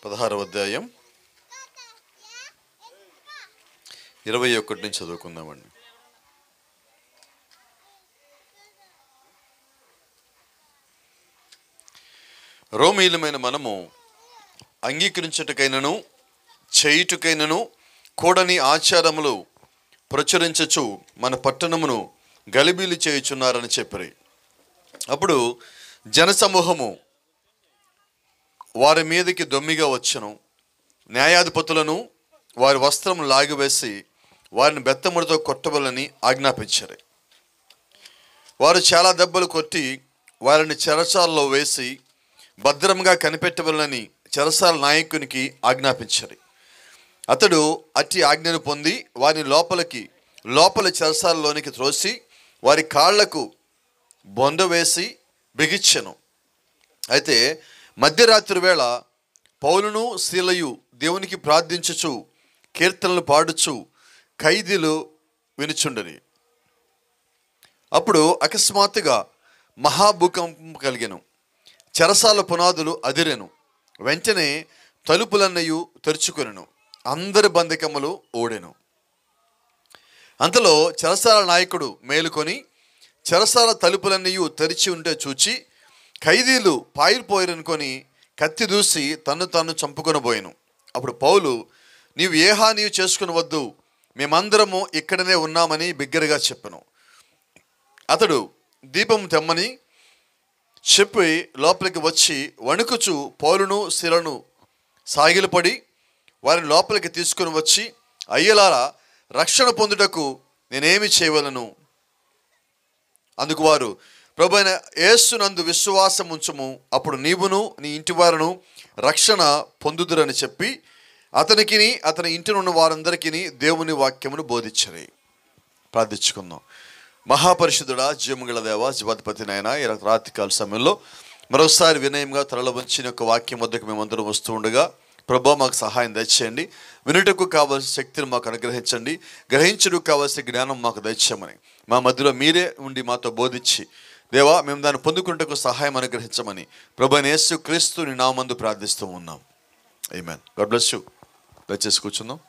16వ అధ్యాయం 21 నుంచి చదువుకుందామండి. రోమీయులమైన మనము అంగీకరించుటకైనను చేయుటకైనను కూడని ఆచారములు ప్రచురించచ్చు మన పట్టణమును గలిబీలు చేయుచున్నారని చెప్పారు. అప్పుడు జనసమూహము వారి మీదకి దొమ్మిగా వచ్చును. న్యాయాధిపతులను వారి వస్త్రం లాగివేసి వారిని బెత్తముడితో కొట్టవలని ఆజ్ఞాపించారు. వారు చాలా దెబ్బలు కొట్టి వారిని చెరసాలలో వేసి భద్రంగా కనిపెట్టవలని చెరసాల నాయకునికి ఆజ్ఞాపించారు. అతడు అట్టి ఆజ్ఞను పొంది వారిని లోపల చెరసాలలోనికి త్రోసి వారి కాళ్లకు బొంద వేసి బిగించెను. అయితే మధ్యరాత్రి వేళ పౌలును శీలయు దేవునికి ప్రార్థించుచు కీర్తనలు పాడుచు ఖైదీలు వినుచుండని. అప్పుడు అకస్మాత్తుగా మహాభూకంపం కలిగెను. చెరసాల పునాదులు అదిరెను. వెంటనే తలుపులన్నయు తెరుచుకొనెను. అందరి బంధకములు ఓడెను. అంతలో చెరసాల నాయకుడు మేలుకొని చెరసాల తలుపులన్నయు తెరిచి ఉంటే చూచి ఖైదీలు పారిపోయారనుకొని కత్తి దూసి తను చంపుకొనబోయాను. అప్పుడు పౌలు, నీవు ఏ హాని చేసుకుని వద్దు, మేమందరము ఇక్కడనే ఉన్నామని బిగ్గరగా చెప్పాను. అతడు దీపం తెమ్మని చెప్పి లోపలికి వచ్చి వణుకుచు పౌలును శీలను సాగిలపడి వారిని లోపలికి తీసుకుని వచ్చి, అయ్యలారా, రక్షణ పొందుటకు నేనేమి చేయవలను? అందుకు వారు, ప్రభువైన యేసునందు విశ్వాసం ఉంచుము, అప్పుడు నీవును నీ ఇంటి వారును రక్షణ పొందుదురని చెప్పి అతనికిని అతని ఇంటినున్న వారందరికీ దేవుని వాక్యమును బోధించరు. ప్రార్థించుకుందాం. మహాపరిశుద్ధుడా, జీవముగల దేవా, జీవాధిపతి నాయన, ఈ రాత్రికాల సమయంలో మరోసారి వినయంగా తరల వంచిన యొక్క వాక్యం వద్దకు మేమందరం వస్తూ ఉండగా ప్రభువా మాకు సహాయం దయచేయండి. వినుటకు కావాల్సిన శక్తిని మాకు అనుగ్రహించండి. గ్రహించుటకు కావాల్సిన జ్ఞానం మాకు దయచేయమని మా మధ్యలో మీరే ఉండి మాతో బోధించి దేవా మేము దాన్ని పొందుకుంటకు సహాయం అనుగ్రహించమని ప్రభువైన యేసు క్రీస్తు నీ నామమున ప్రార్థిస్తూ ఉన్నాం. ఆమేన్. God bless you. దయచేసి కూర్చుందాం.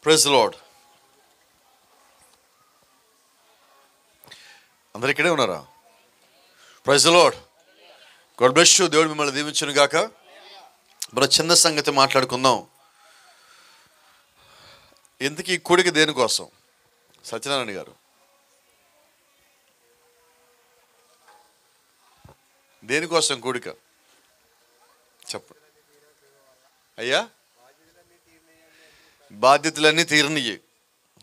Praise the Lord. అందరు ఇక్కడే ఉన్నారా? Praise the Lord. God bless you. దేవుడు మిమ్మల్ని దీవించును గాక. మరో చిన్న సంగతి మాట్లాడుకుందాం. ఇంతకీ కూడిక దేనికోసం? సత్యనారాయణ గారు, దేనికోసం కూడిక చెప్పండి. అయ్యా, బాధ్యతలన్నీ తీరనియ్యి.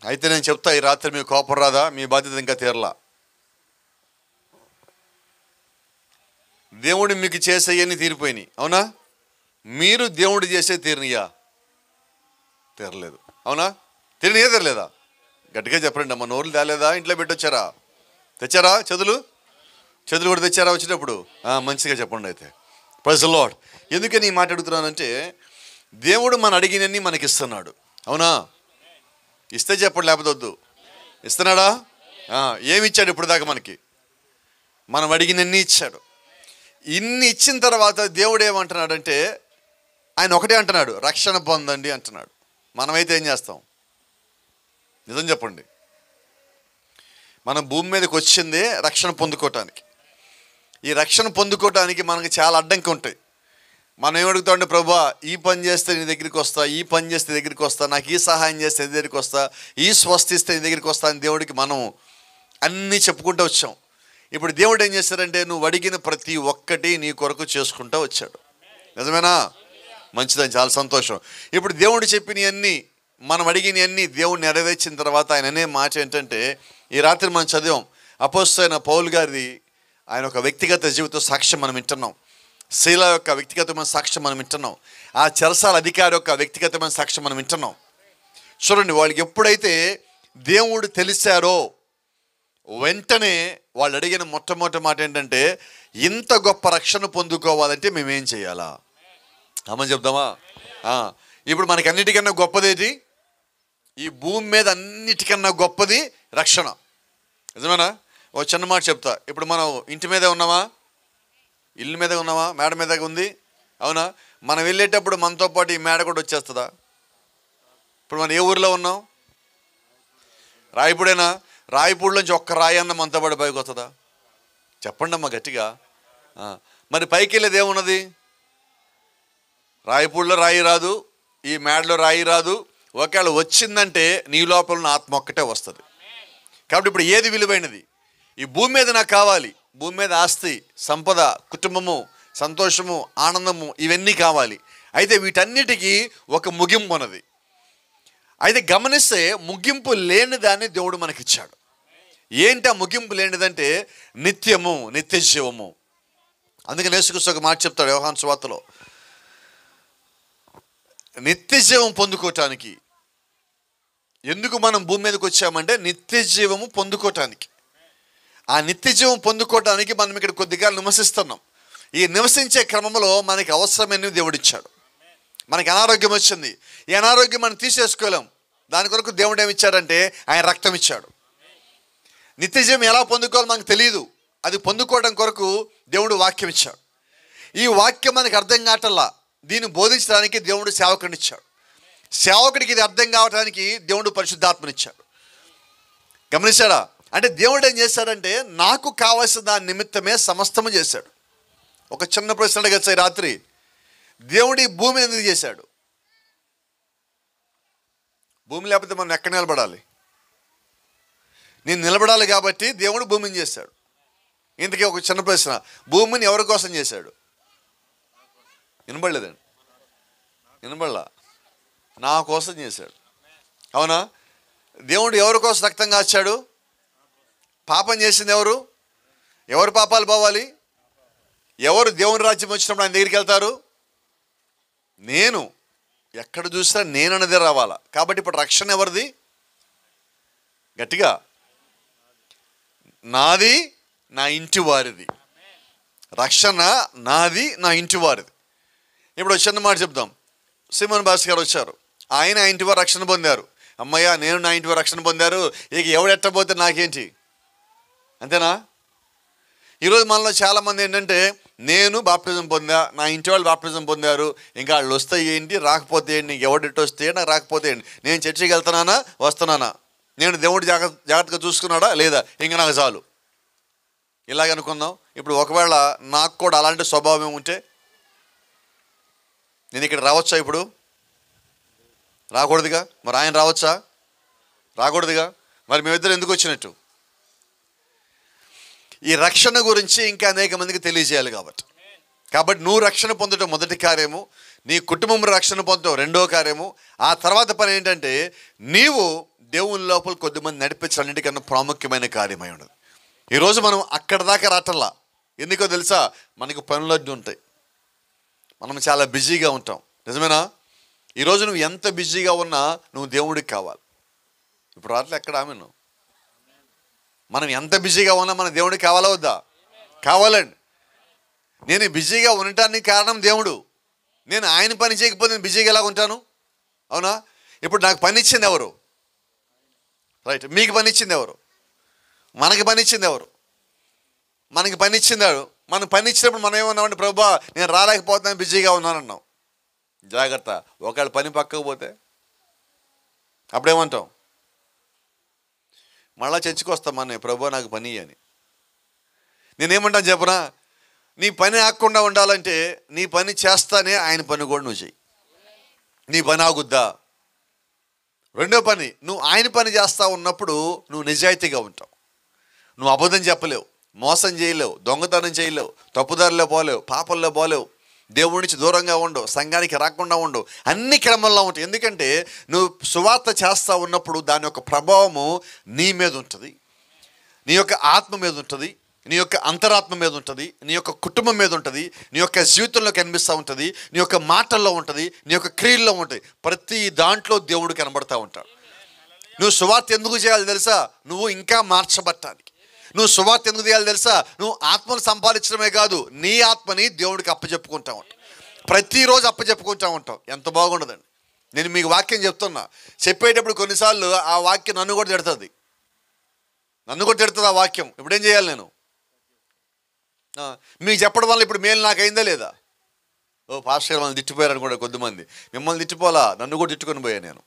అయితే నేను చెప్తా, ఈ రాత్రి మీ కోపం రాదా? మీ బాధ్యత ఇంకా తీరలా. దేవుడు మీకు చేసేయన్నీ తీరిపోయినాయి, అవునా? మీరు దేవుడు చేసే తీరనియా? తీరలేదు, అవునా? తిరిగియా తెరలేదా? గట్టిగా చెప్పండి. అమ్మ, నోరులు తేలేదా? ఇంట్లో పెట్టొచ్చారా? తెచ్చారా? చదులు కూడా తెచ్చారా వచ్చేటప్పుడు? మంచిగా చెప్పండి. అయితే ప్రైజ్ ది లార్డ్. ఎందుకని ఈ మాట అడుగుతున్నానంటే, దేవుడు మన అడిగినన్ని మనకిస్తున్నాడు, అవునా? ఇస్తే చెప్పండి, లేకపోతే వద్దు. ఇస్తున్నాడా? ఏమి ఇచ్చాడు ఇప్పుడు దాకా మనకి? మనం అడిగినన్ని ఇచ్చాడు. ఇన్ని ఇచ్చిన తర్వాత దేవుడు ఏమంటున్నాడంటే, ఆయన ఒకటే అంటున్నాడు, రక్షణ పొందండి అంటున్నాడు. మనమైతే ఏం చేస్తాం? నిజం చెప్పండి. మనం భూమి మీదకి వచ్చిందే రక్షణ పొందుకోవటానికి. ఈ రక్షణ పొందుకోవటానికి మనకి చాలా అడ్డంకి ఉంటాయి. మనం ఏమడుగుతామంటే, ప్రభువా ఈ పని చేస్తే నీ దగ్గరికి వస్తా, ఈ పని చేస్తే నీ దగ్గరికి వస్తా, నాకు ఈ సహాయం చేస్తే నీ దగ్గరికి వస్తా, ఈ స్వస్థిస్తే నీ దగ్గరికి వస్తా అని దేవుడికి మనం అన్నీ చెప్పుకుంటూ వచ్చాం. ఇప్పుడు దేవుడు ఏం చేస్తారంటే, నువ్వు అడిగిన ప్రతి ఒక్కటి నీ కొరకు చేసుకుంటూ వచ్చాడు. నిజమేనా? మంచిదని, చాలా సంతోషం. ఇప్పుడు దేవుడు చెప్పినవన్నీ, మనం అడిగినవన్నీ దేవుడు నెరవేర్చిన తర్వాత ఆయన అనే మాట ఏంటంటే, ఈ రాత్రి మనం చదివాం, అపోస్తలుడైన పౌలు గారిది ఆయన ఒక వ్యక్తిగత జీవిత సాక్ష్యం మనం వింటున్నాం. శీల యొక్క వ్యక్తిగతమైన సాక్ష్యం మనం వింటున్నాం. ఆ చెరసాల అధికారి యొక్క వ్యక్తిగతమైన సాక్ష్యం మనం వింటున్నాం. చూడండి, వాళ్ళకి ఎప్పుడైతే దేవుడు తెలిసారో, వెంటనే వాళ్ళు అడిగిన మొట్టమొదటి మాట ఏంటంటే, ఇంత గొప్ప రక్షణ పొందుకోవాలంటే మేమేం చేయాలా? అమ్మని చెప్దామా? ఇప్పుడు మనకి అన్నిటికన్నా గొప్పదేది? ఈ భూమి మీద అన్నిటికన్నా గొప్పది రక్షణ. నిజమేనా? ఒక చిన్న మాట చెప్తా. ఇప్పుడు మనం ఇంటి మీదే ఉన్నామా? ఇల్లు మీద ఉన్నామా? మేడ మీద ఉంది, అవునా? మనం వెళ్ళేటప్పుడు మనతో పాటు ఈ మేడ కూడా వచ్చేస్తుందా? ఇప్పుడు మనం ఏ ఊరిలో ఉన్నాం? రాయపూడేనా? రాయపూడిలోంచి ఒక్క రాయి అన్న మనతో పాటు పైకి వస్తుందా? చెప్పండి అమ్మా గట్టిగా. మరి పైకి వెళ్ళేది ఏమున్నది? రాయపూడిలో రాయి రాదు, ఈ మేడలో రాయి రాదు. ఒకవేళ వచ్చిందంటే నీ లోపల ఉన్న ఆత్మ ఒక్కటే వస్తుంది. కాబట్టి ఇప్పుడు ఏది విలువైనది? ఈ భూమి మీద నాకు కావాలి. భూమి మీద ఆస్తి, సంపద, కుటుంబము, సంతోషము, ఆనందము, ఇవన్నీ కావాలి. అయితే వీటన్నిటికీ ఒక ముగింపు ఉన్నది. అయితే గమనిస్తే ముగింపు లేని దాన్ని దేవుడు మనకిచ్చాడు. ఏంటి ఆ ముగింపు లేనిదంటే? నిత్యము, నిత్య జీవము. అందుకని యేసుక్రీస్తు ఒక మాట చెప్తాడు యోహాను సువార్తలో, నిత్య జీవం పొందుకోవటానికి. ఎందుకు మనం భూమి మీదకి వచ్చామంటే నిత్య జీవము పొందుకోవటానికి. ఆ నిత్య జీవం పొందుకోవటానికి మనం ఇక్కడ కొద్దిగా నివసిస్తున్నాం. ఈ నివసించే క్రమంలో మనకి అవసరమైనవి దేవుడిచ్చాడు. మనకి అనారోగ్యం వచ్చింది, ఈ అనారోగ్యం మనం తీసేసుకోలేం. దాని కొరకు దేవుడు ఏమి ఇచ్చాడంటే ఆయన రక్తం ఇచ్చాడు. నిత్య జీవం ఎలా పొందుకోవాలో మనకు తెలియదు. అది పొందుకోవడం కొరకు దేవుడు వాక్యం ఇచ్చాడు. ఈ వాక్యం మనకి అర్థం కావటల్లా, దీన్ని బోధించడానికి దేవుడు సేవకుడిని ఇచ్చాడు. సేవకుడికి ఇది అర్థం కావడానికి దేవుడు పరిశుద్ధాత్మనిచ్చాడు. గమనించాడా? అంటే దేవుడు ఏం చేశాడంటే నాకు కావాల్సిన దాని నిమిత్తమే సమస్తము చేశాడు. ఒక చిన్న ప్రశ్న అడగచ్చు ఈ రాత్రి, దేవుడు ఈ భూమిని ఎందుకు చేశాడు? భూమి లేకపోతే మనం ఎక్కడ నిలబడాలి? నేను నిలబడాలి కాబట్టి దేవుడు భూమిని చేశాడు. ఇంతకీ ఒక చిన్న ప్రశ్న, భూమిని ఎవరి కోసం చేశాడు? వినబడలేదండి, వినబడలా? నా కోసం చేశాడు, అవునా? దేవుడు ఎవరి కోసం రక్తం కాచాడు? పాపం చేసింది ఎవరు? ఎవరు పాపాలు పోవాలి? ఎవరు దేవుని రాజ్యం వచ్చినప్పుడు ఆయన దగ్గరికి వెళ్తారు? నేను. ఎక్కడ చూసినా నేను అనేది రావాలా. కాబట్టి ఇప్పుడు రక్షణ ఎవరిది? గట్టిగా, నాది, నా ఇంటి వారిది. రక్షణ నాది, నా ఇంటి వారిది. ఇప్పుడు చిన్న మాట చెప్దాం. సిమోన్ బాస్ గారు వచ్చారు, ఆయన ఆ ఇంటి వారు రక్షణ పొందారు. అమ్మయ్య, నేను నా ఇంటి వారు రక్షణ పొందారు, ఇక ఎవడెట్టబోతే నాకేంటి, అంతేనా? ఈరోజు మనలో చాలామంది ఏంటంటే, నేను బాప్టిజం పొందా, నా ఇంటి వాళ్ళు బాప్టిజం పొందారు, ఇంకా వాళ్ళు వస్తే ఏంటి, రాకపోతే ఏంటి, నీకు ఎవడిట్టు వస్తే నాకు రాకపోతే ఏంటి, నేను చర్చికి వెళ్తున్నానా వస్తున్నానా, నేను దేవుడు జాగ్రత్తగా చూసుకున్నాడా లేదా, ఇంకా నాకు చాలు, ఇలాగ అనుకుందాం. ఇప్పుడు ఒకవేళ నాకు కూడా అలాంటి స్వభావం ఉంటే నేను ఇక్కడ రావచ్చా? ఇప్పుడు రాకూడదుగా. మరి ఆయన రావచ్చా? రాకూడదుగా. మరి మేమిద్దరు ఎందుకు వచ్చినట్టు? ఈ రక్షణ గురించి ఇంకా అనేక మందికి తెలియజేయాలి కాబట్టి నువ్వు రక్షణ పొందడం మొదటి కార్యము, నీ కుటుంబం రక్షణ పొందడం రెండో కార్యము. ఆ తర్వాత పని ఏంటంటే నీవు దేవుని లోపల కొద్దిమంది నడిపించాలన్నిటికన్నా ప్రాముఖ్యమైన కార్యమై ఉండదు. ఈరోజు మనం అక్కడ దాకా రాటల్లా. ఎందుకో తెలుసా? మనకు పనులన్నీ ఉంటాయి, మనం చాలా బిజీగా ఉంటాం. నిజమేనా? ఈరోజు నువ్వు ఎంత బిజీగా ఉన్నా నువ్వు దేవుడికి కావాలి. ఇప్పుడు రాత్రి ఎక్కడ ఆమెను, మనం ఎంత బిజీగా ఉన్నా మన దేవుడికి కావాలా వద్దా? కావాలండి. నేను బిజీగా ఉండటానికి కారణం దేవుడు. నేను ఆయన పని చేయకపోతే నేను బిజీగా ఎలా ఉంటాను? అవునా? ఇప్పుడు నాకు పని ఇచ్చింది ఎవరు? రైట్. మీకు పని ఇచ్చింది ఎవరు? మనకి పని ఇచ్చింది ఎవరు? మనకి పని ఇచ్చిందాడు. మనం పని ఇచ్చినప్పుడు మనం ఏమన్నామంటే, ప్రభువా నేను రాలేకపోతున్నాను, బిజీగా ఉన్నాను అన్నాం. జాగ్రత్త, ఒకవేళ పని పక్కకు పోతే అప్పుడేమంటాం? మళ్ళా చర్చికి వస్తామని, ప్రభువా నాకు పని అని. నేనేమంటాను చెప్పనా? నీ పని ఆగకుండా ఉండాలంటే నీ పని చేస్తానే ఆయన పని కూడా నువ్వు చెయ్యి. నీ పని ఆగుద్దా? రెండో పని, నువ్వు ఆయన పని చేస్తా ఉన్నప్పుడు నువ్వు నిజాయితీగా ఉంటావు. నువ్వు అబద్ధం చెప్పలేవు, మోసం చేయలేవు, దొంగతనం చేయలేవు, తప్పుదారిలో పోలేవు, పాపంలో పోలేవు, దేవుడి నుంచి దూరంగా ఉండవు, సంఘానికి రాకుండా ఉండవు, అన్ని క్రమంలో ఉంటాయి. ఎందుకంటే నువ్వు సువార్త చేస్తూ ఉన్నప్పుడు దాని యొక్క ప్రభావము నీ మీద ఉంటుంది, నీ యొక్క ఆత్మ మీద ఉంటుంది, నీ యొక్క అంతరాత్మ మీద ఉంటుంది, నీ యొక్క కుటుంబం మీద ఉంటుంది, నీ యొక్క జీవితంలో కనిపిస్తూ ఉంటుంది, నీ యొక్క మాటల్లో ఉంటుంది, నీ యొక్క క్రియల్లో ఉంటుంది. ప్రతి దాంట్లో దేవుడు కనబడతా ఉంటాడు. నువ్వు సువార్త ఎందుకు చేయాలి తెలుసా? నువ్వు ఇంకా మార్చబట్టానికి, నువ్వు సువార్త ఎందుకు చేయాలి తెలుసా? నువ్వు ఆత్మను సంపాదించడమే కాదు, నీ ఆత్మని దేవుడికి అప్పచెప్పుకుంటా ఉంటావు. ప్రతిరోజు అప్పచెప్పుకుంటా ఉంటావు. ఎంత బాగుండదండి. నేను మీకు వాక్యం చెప్తున్నా, చెప్పేటప్పుడు కొన్నిసార్లు ఆ వాక్యం నన్ను కూడా తిడుతుంది ఆ వాక్యం. ఇప్పుడేం చేయాలి నేను? మీకు చెప్పడం వల్ల ఇప్పుడు మేలు నాకు అయిందా లేదా? ఓ పాస్టర్ గారు మనల్ని తిట్టిపోయారని కూడా కొద్దిమంది. మిమ్మల్ని తిట్టిపోలా, నన్ను కూడా తిట్టుకొని పోయా నేను.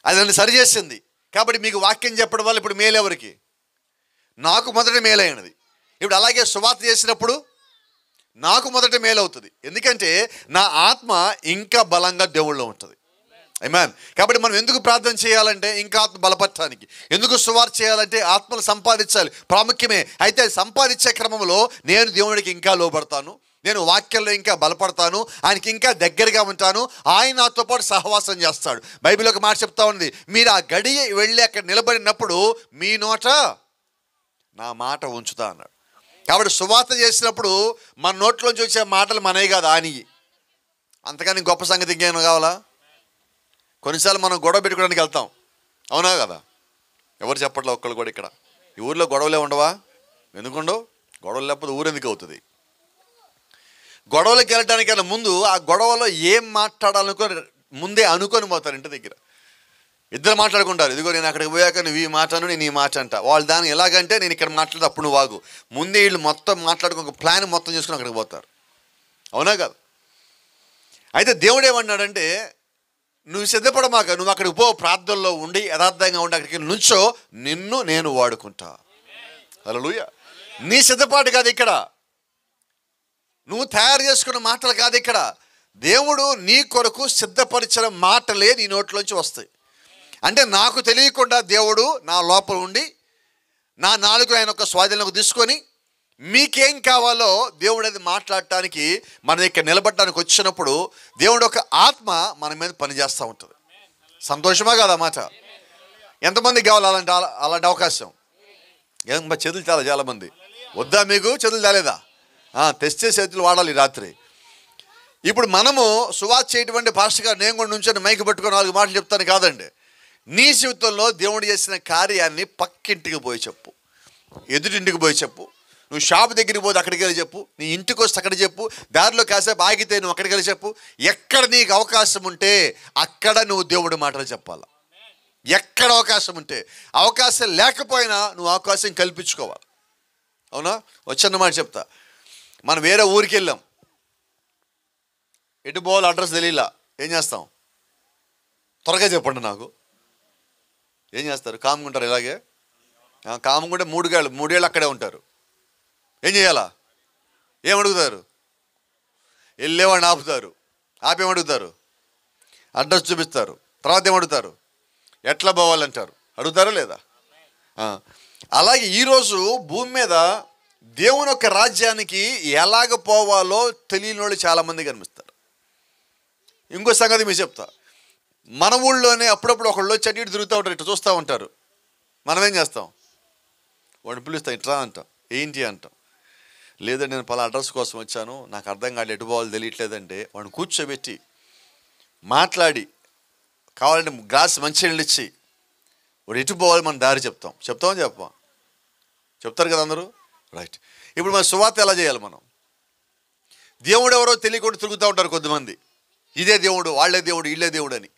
అది నన్ను సరి చేసింది. కాబట్టి మీకు వాక్యం చెప్పడం వల్ల ఇప్పుడు మేలు ఎవరికి? నాకు మొదట మేలైనది. ఇప్పుడు అలాగే సువార్త చేసినప్పుడు నాకు మొదట మేలవుతుంది. ఎందుకంటే నా ఆత్మ ఇంకా బలంగా దేవుళ్ళో ఉంటుంది. ఆమేన్. కాబట్టి మనం ఎందుకు ప్రార్థన చేయాలంటే ఇంకా ఆత్మ బలపడటానికి. ఎందుకు సువార్త చేయాలంటే ఆత్మను సంపాదించాలి, ప్రాముఖ్యమే. అయితే సంపాదించే క్రమంలో నేను దేవుడికి ఇంకా లోబడతాను, నేను వాక్యంలో ఇంకా బలపడతాను, ఆయనకి ఇంకా దగ్గరగా ఉంటాను, ఆయన నాతో పాటు సహవాసం చేస్తాడు. బైబిల్ ఒక మాట చెప్తా ఉంది, మీరు ఆ గడియ వెళ్ళి అక్కడ నిలబడినప్పుడు మీ నోట నా మాట ఉంచుతా అన్నాడు. కాబట్టి సువార్త చేసినప్పుడు మన నోట్లోంచి వచ్చే మాటలు మనవి కాదు, ఆయనవి. అంతకని గొప్ప సంగతి ఇంకేమైనా కావాలా? కొన్నిసార్లు మనం గొడవ పెట్టుకోవడానికి వెళ్తాం, అవునా కదా? ఎవరు చెప్పట్లే ఒక్కళ్ళు కూడా. ఇక్కడ ఈ ఊర్లో గొడవలే ఉండవా? ఎందుకుండవు? గొడవలు లేకపోతే ఊరెందుకు అవుతుంది? గొడవలకి వెళ్ళడానికైనా ముందు ఆ గొడవలో ఏం మాట్లాడాలనుకొని ముందే అనుకొని పోతారు. ఇంటి దగ్గర ఇద్దరు మాట్లాడుకుంటారు, ఇదిగో నేను అక్కడికి పోయాక నువ్వు ఈ మాటను, నేను ఈ మాట అంట. వాళ్ళు దాన్ని ఎలాగంటే నేను ఇక్కడ మాట్లాడితే అప్పుడు నువ్వు ఆగు. ముందే వీళ్ళు మొత్తం మాట్లాడుకుని ఒక ప్లాన్ మొత్తం చేసుకుని అక్కడికి పోతారు, అవునా కదా? అయితే దేవుడు ఏమన్నాడంటే, నువ్వు సిద్ధపడమాక, నువ్వు అక్కడికి పో, ప్రార్థనలో ఉండి యథార్థంగా ఉండి అక్కడికి నుంచో, నిన్ను నేను వాడుకుంటా. హల్లెలూయా. నీ సిద్ధపాటు కాదు ఇక్కడ, నువ్వు తయారు చేసుకున్న మాటలు కాదు ఇక్కడ. దేవుడు నీ కొరకు సిద్ధపరిచిన మాటలే నీ నోట్లోంచి వస్తాయి. అంటే నాకు తెలియకుండా దేవుడు నా లోపల ఉండి నా నాలుగు ఆయన ఒక స్వాధీనంలోకి తీసుకొని మీకేం కావాలో దేవుడు అది మాట్లాడటానికి మన ఇక్కడ నిలబడటానికి వచ్చినప్పుడు దేవుడు ఒక ఆత్మ మన మీద పనిచేస్తూ ఉంటుంది. సంతోషమా కాదా మాట? ఎంతమందికి కావాలి అలాంటి అవకాశం? ఏం చేతులు చాలామంది వద్దా? మీకు చేతులు చాలేదా? తెచ్చే చేతులు వాడాలి రాత్రి. ఇప్పుడు మనము సువార్త చేయటువంటి పాస్టర్ గారు నేను కూడా నుంచొని మైకి పట్టుకొని 4 మాటలు చెప్తాను కాదండి. నీ జీవితంలో దేవుడు చేసిన కార్యాన్ని పక్కింటికి పోయి చెప్పు, ఎదుటింటికి పోయి చెప్పు, నువ్వు షాప్ దగ్గరికి పోతే అక్కడికి వెళ్ళి చెప్పు, నీ ఇంటికి వస్తే అక్కడ చెప్పు, దారిలో కాసేపు ఆగితే నువ్వు అక్కడికి వెళ్ళి చెప్పు. ఎక్కడ నీకు అవకాశం ఉంటే అక్కడ నువ్వు దేవుడి మాటలు చెప్పాలి. ఎక్కడ అవకాశం ఉంటే, అవకాశం లేకపోయినా నువ్వు అవకాశం కల్పించుకోవాలి. అవునా? వచ్చన్నమాట చెప్తా. మనం వేరే ఊరికి వెళ్ళాం, ఎటు పోవాలి అడ్రస్ తెలియలా, ఏం చేస్తాం? త్వరగా చెప్పండి నాకు. ఏం చేస్తారు? కాముకుంటారు. ఇలాగే కాముకుంటే 3 ఏళ్ళు అక్కడే ఉంటారు. ఏం చేయాలా? ఏమడుగుతారు? వెళ్ళేవాడిని ఆపుతారు. ఆపేమడుగుతారు? అడ్రస్ చూపిస్తారు. తర్వాత ఏమడుగుతారు? ఎట్లా పోవాలంటారు. అడుగుతారా లేదా? అలాగే ఈరోజు భూమి మీద దేవుని యొక్క రాజ్యానికి ఎలాగ పోవాలో తెలియని వాళ్ళు చాలామంది కనిపిస్తారు. ఇంకో సంగతి మీకు చెప్తా. మన ఊళ్ళోనే అప్పుడప్పుడు ఒకళ్ళు వచ్చి ఇటు తిరుగుతూ ఉంటారు, ఇటు చూస్తూ ఉంటారు. మనం ఏం చేస్తాం? వాడిని పిలుస్తాం, ఇట్రా అంటాం. ఏంటి అంటాం. లేదంటే నేను పలా అడ్రస్ కోసం వచ్చాను, నాకు అర్థం కాదు, ఎటు పోవాలో తెలియట్లేదంటే వాడిని కూర్చోబెట్టి మాట్లాడి కావాలంటే గ్లాస్ మంచినీళ్ళు ఇచ్చి వాడు ఎటు పోవాలి మన దారి చెప్తామని చెప్తారు కదా అందరూ. రైట్. ఇప్పుడు మన సువార్త ఎలా చేయాలి? మనం దేవుడు ఎవరో తెలియకుండా తిరుగుతూ ఉంటారు కొద్దిమంది. ఇదే దేవుడు, వాళ్ళే దేవుడు, వీళ్ళే దేవుడు అని.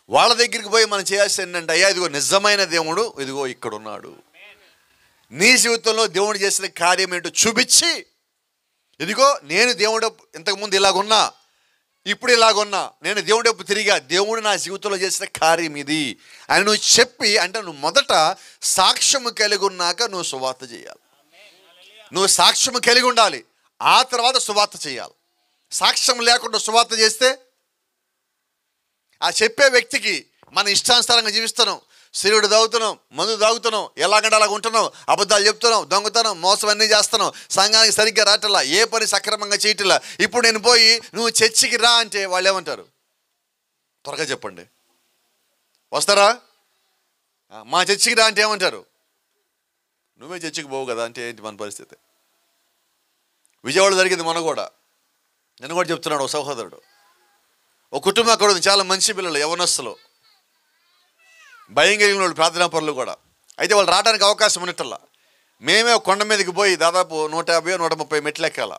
వాళ్ళ దగ్గరికి పోయి మనం చేయాల్సింది ఏంటంటే, అయ్యా ఇదిగో నిజమైన దేవుడు ఇదిగో ఇక్కడ ఉన్నాడు, నీ జీవితంలో దేవుడు చేసిన కార్యం ఏంటో చూపించి, ఇదిగో నేను దేవుడు ఇంతకుముందు ఇలాగున్నా, ఇప్పుడు ఇలాగున్నా, నేను దేవుడి వైపు తిరిగా, దేవుడు నా జీవితంలో చేసిన కార్యం ఇది అని నువ్వు చెప్పి, అంటే నువ్వు మొదట సాక్ష్యము కలిగి ఉన్నాక నువ్వు సువార్త చేయాలి. నువ్వు సాక్ష్యము కలిగి ఉండాలి, ఆ తర్వాత సువార్త చేయాలి. సాక్ష్యం లేకుండా సువార్త చేస్తే ఆ చెప్పే వ్యక్తికి మన ఇష్టానుసారంగా జీవిస్తున్నాం, సిరుడు తాగుతున్నాం, మందు తాగుతున్నాం, ఎలాగంటే అలాగ ఉంటున్నాం, అబద్ధాలు చెప్తున్నాం, దొంగతనం, మోసం అన్నీ చేస్తున్నాం, సంఘానికి సరిగ్గా రావట్లా, ఏ పని సక్రమంగా చేయట్లా. ఇప్పుడు నేను పోయి నువ్వు చర్చికి రా అంటే వాళ్ళు ఏమంటారు? త్వరగా చెప్పండి, వస్తారా? మా చర్చికి రా అంటే ఏమంటారు? నువ్వే చర్చికి పోవు కదా అంటే ఏంటి మన పరిస్థితి? విజయవాడ జరిగింది మొన్న కూడా. నేను కూడా చెప్తున్నాడు, ఒక సహోదరుడు, ఒక కుటుంబం అక్కడ ఉంది, చాలా మంచి పిల్లలు, యవనస్తులు, భయం కలిగిన వాళ్ళు, ప్రార్థనా పరులు కూడా. అయితే వాళ్ళు రావడానికి అవకాశం ఉన్నట్టల్లా. మేమే కొండ మీదకి పోయి దాదాపు 150-130 మెట్లు ఎక్కాల.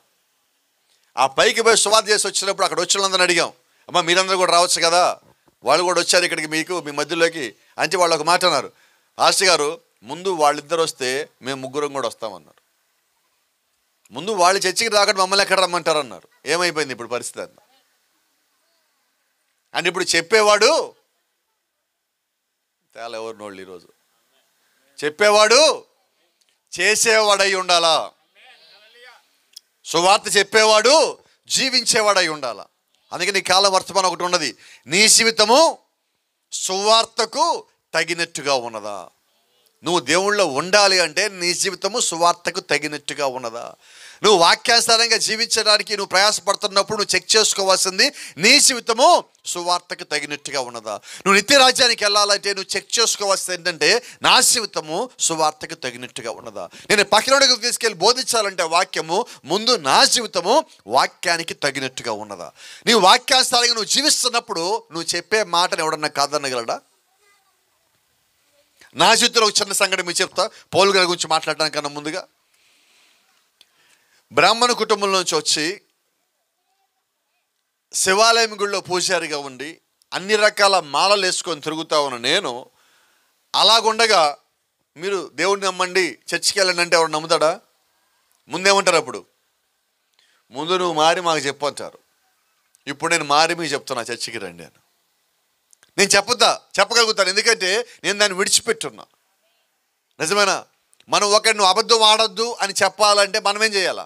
ఆ పైకి పోయి సువార్త చేసి వచ్చినప్పుడు అక్కడ వచ్చిన వాళ్ళందరిని అడిగాం, అమ్మ మీరందరూ కూడా రావచ్చు కదా, వాళ్ళు కూడా వచ్చారు ఇక్కడికి మీ మధ్యలోకి అంటే వాళ్ళు ఒక మాట అన్నారు, ఆస్తి గారు ముందు వాళ్ళిద్దరు వస్తే మేము ముగ్గురం కూడా వస్తామన్నారు. ముందు వాళ్ళు చర్చికి రాకుండా మమ్మల్ని ఎక్కడ రమ్మంటారు అన్నారు. ఏమైపోయింది ఇప్పుడు పరిస్థితి అంతా? అంటే ఇప్పుడు చెప్పేవాడు తేలా ఎవరు నోళ్ళు ఈరోజు చెప్పేవాడు చేసేవాడై ఉండాలా, సువార్త చెప్పేవాడు జీవించేవాడై ఉండాలా. అందుకే నీ కాలం వర్తమానం ఒకటి ఉన్నది, నీ జీవితము సువార్తకు తగినట్టుగా ఉన్నదా? నువ్వు దేవుళ్ళో ఉండాలి అంటే నీ జీవితము సువార్తకు తగినట్టుగా ఉన్నదా? నువ్వు వాక్యానుసారంగా జీవించడానికి నువ్వు ప్రయాసపడుతున్నప్పుడు నువ్వు చెక్ చేసుకోవాల్సింది నీ జీవితము సువార్తకు తగినట్టుగా ఉన్నదా? నువ్వు నిత్య రాజ్యానికి వెళ్ళాలంటే నువ్వు చెక్ చేసుకోవాల్సింది ఏంటంటే నా జీవితము సువార్తకు తగినట్టుగా ఉన్నదా? నేను పక్కనోడికి తీసుకెళ్ళి బోధించాలంటే వాక్యము ముందు నా జీవితము వాక్యానికి తగినట్టుగా ఉన్నదా? నీవు వాక్యానుసారంగా నువ్వు జీవిస్తున్నప్పుడు నువ్వు చెప్పే మాటను ఎవడన్నా కాదనగలడా? నా జీవితంలో ఒక చిన్న సంఘటన మీకు చెప్తా, పౌలు గారి గురించి మాట్లాడడానికన్నా ముందుగా. బ్రాహ్మణ కుటుంబం నుంచి వచ్చి శివాలయం గుడిలో పూజారిగా ఉండి అన్ని రకాల మాలలు వేసుకొని తిరుగుతా ఉన్న నేను అలాగుండగా మీరు దేవుడిని నమ్మండి చర్చికి వెళ్ళండి అంటే ఎవరు నమ్ముతాడా? ముందేమంటారు అప్పుడు? ముందు నువ్వు మారి మాకు చెప్పు అంటారు. ఇప్పుడు నేను మారి మీకు చెప్తున్నా చర్చికి రండి అని. నేను చెప్పగలుగుతాను, ఎందుకంటే నేను దాన్ని విడిచిపెట్టున్నా. నిజమేనా? మనం ఒకటి నువ్వు అబద్ధం ఆడొద్దు అని చెప్పాలంటే మనం ఏం చేయాలా?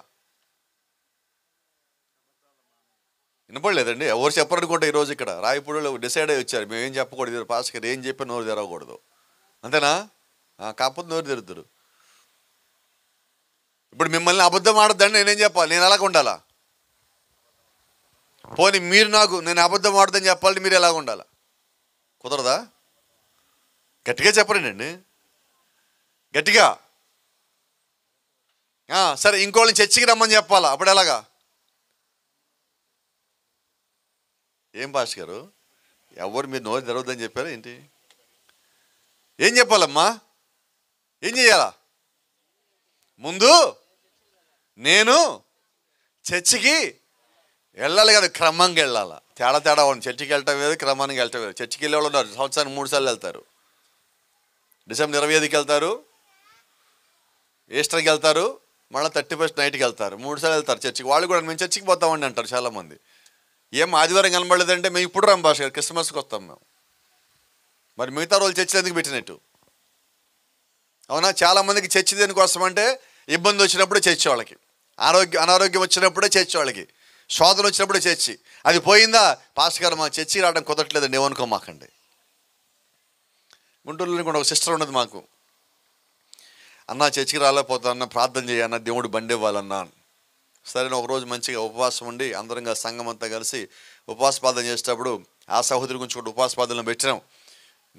వినపడలేదండి, ఎవరు చెప్పరనుకుంటే ఈరోజు ఇక్కడ రాయపూడిలో డిసైడ్ అయ్యి వచ్చారు, మేము ఏం చెప్పకూడదు, పాస్ గారు ఏం చెప్పి నోరు తెరవకూడదు, అంతేనా? కాకపోతే నోరు తెరుతురు. ఇప్పుడు మిమ్మల్ని అబద్ధం ఆడొద్దని నేనేం చెప్పాలి? నేను ఎలాగ ఉండాలా? పోనీ మీరు నేను అబద్ధం ఆడదని చెప్పాలంటే మీరు ఎలాగ ఉండాలా? కుదరదా? గట్టిగా చెప్పరండి, గట్టిగా. సరే ఇంకోళ్ళని చర్చికి రమ్మని చెప్పాలా, అప్పుడు ఎలాగా? ఏం పాస్ గారు ఎవరు మీరు నోరు తెరవద్దని చెప్పారా ఏంటి? ఏం చెప్పాలమ్మా? ఏం చేయాలా? ముందు నేను చర్చికి వెళ్ళాలి కదా, క్రమంగా వెళ్ళాలా. తేడా ఉంది. చర్చికి వెళ్ళటం లేదు, క్రమానికి వెళ్ళటం లేదు. చర్చికి వెళ్ళే వాళ్ళు ఉన్నారు, సంవత్సరానికి 3 సార్లు వెళ్తారు. డిసెంబర్ 25కి వెళ్తారు, ఈస్టర్కి వెళ్తారు, మళ్ళీ 31st నైట్కి వెళ్తారు. 3 సార్లు వెళ్తారు చర్చికి. వాళ్ళు కూడా మేము చర్చికి పోతామండి అంటారు చాలామంది. ఏం ఆదివారం కనబడలేదంటే మేము ఇప్పుడు రాం భాష గారు, క్రిస్మస్కి వస్తాం మేము. మరి మిగతా రోజులు చర్చిలు ఎందుకు పెట్టినట్టు? అవునా? చాలామందికి చర్చి దేనికోసం అంటే ఇబ్బంది వచ్చినప్పుడే చర్చి వాళ్ళకి, అనారోగ్యం వచ్చినప్పుడే చర్చి వాళ్ళకి, శోధన వచ్చినప్పుడే చర్చి. అది పోయిందా పాస్టర్ గారు మా చర్చికి రావడం కుదరట్లేదండి ఏమనుకోమాకండి. గుంటూరులో కూడా ఒక సిస్టర్ ఉన్నది మాకు, అన్న చర్చికి రాలేకపోతా అన్న, ప్రార్థన చేయన్న, దేవుడు బండి ఇవ్వాలన్నా. సరే ఒకరోజు మంచిగా ఉపవాసం ఉండి అందరంగా సంఘం అంతా కలిసి ఉపవాస ప్రార్థన చేసేటప్పుడు ఆ సహోదరి గురించి కూడా ఉపవాస ప్రార్థనలు పెట్టినాం.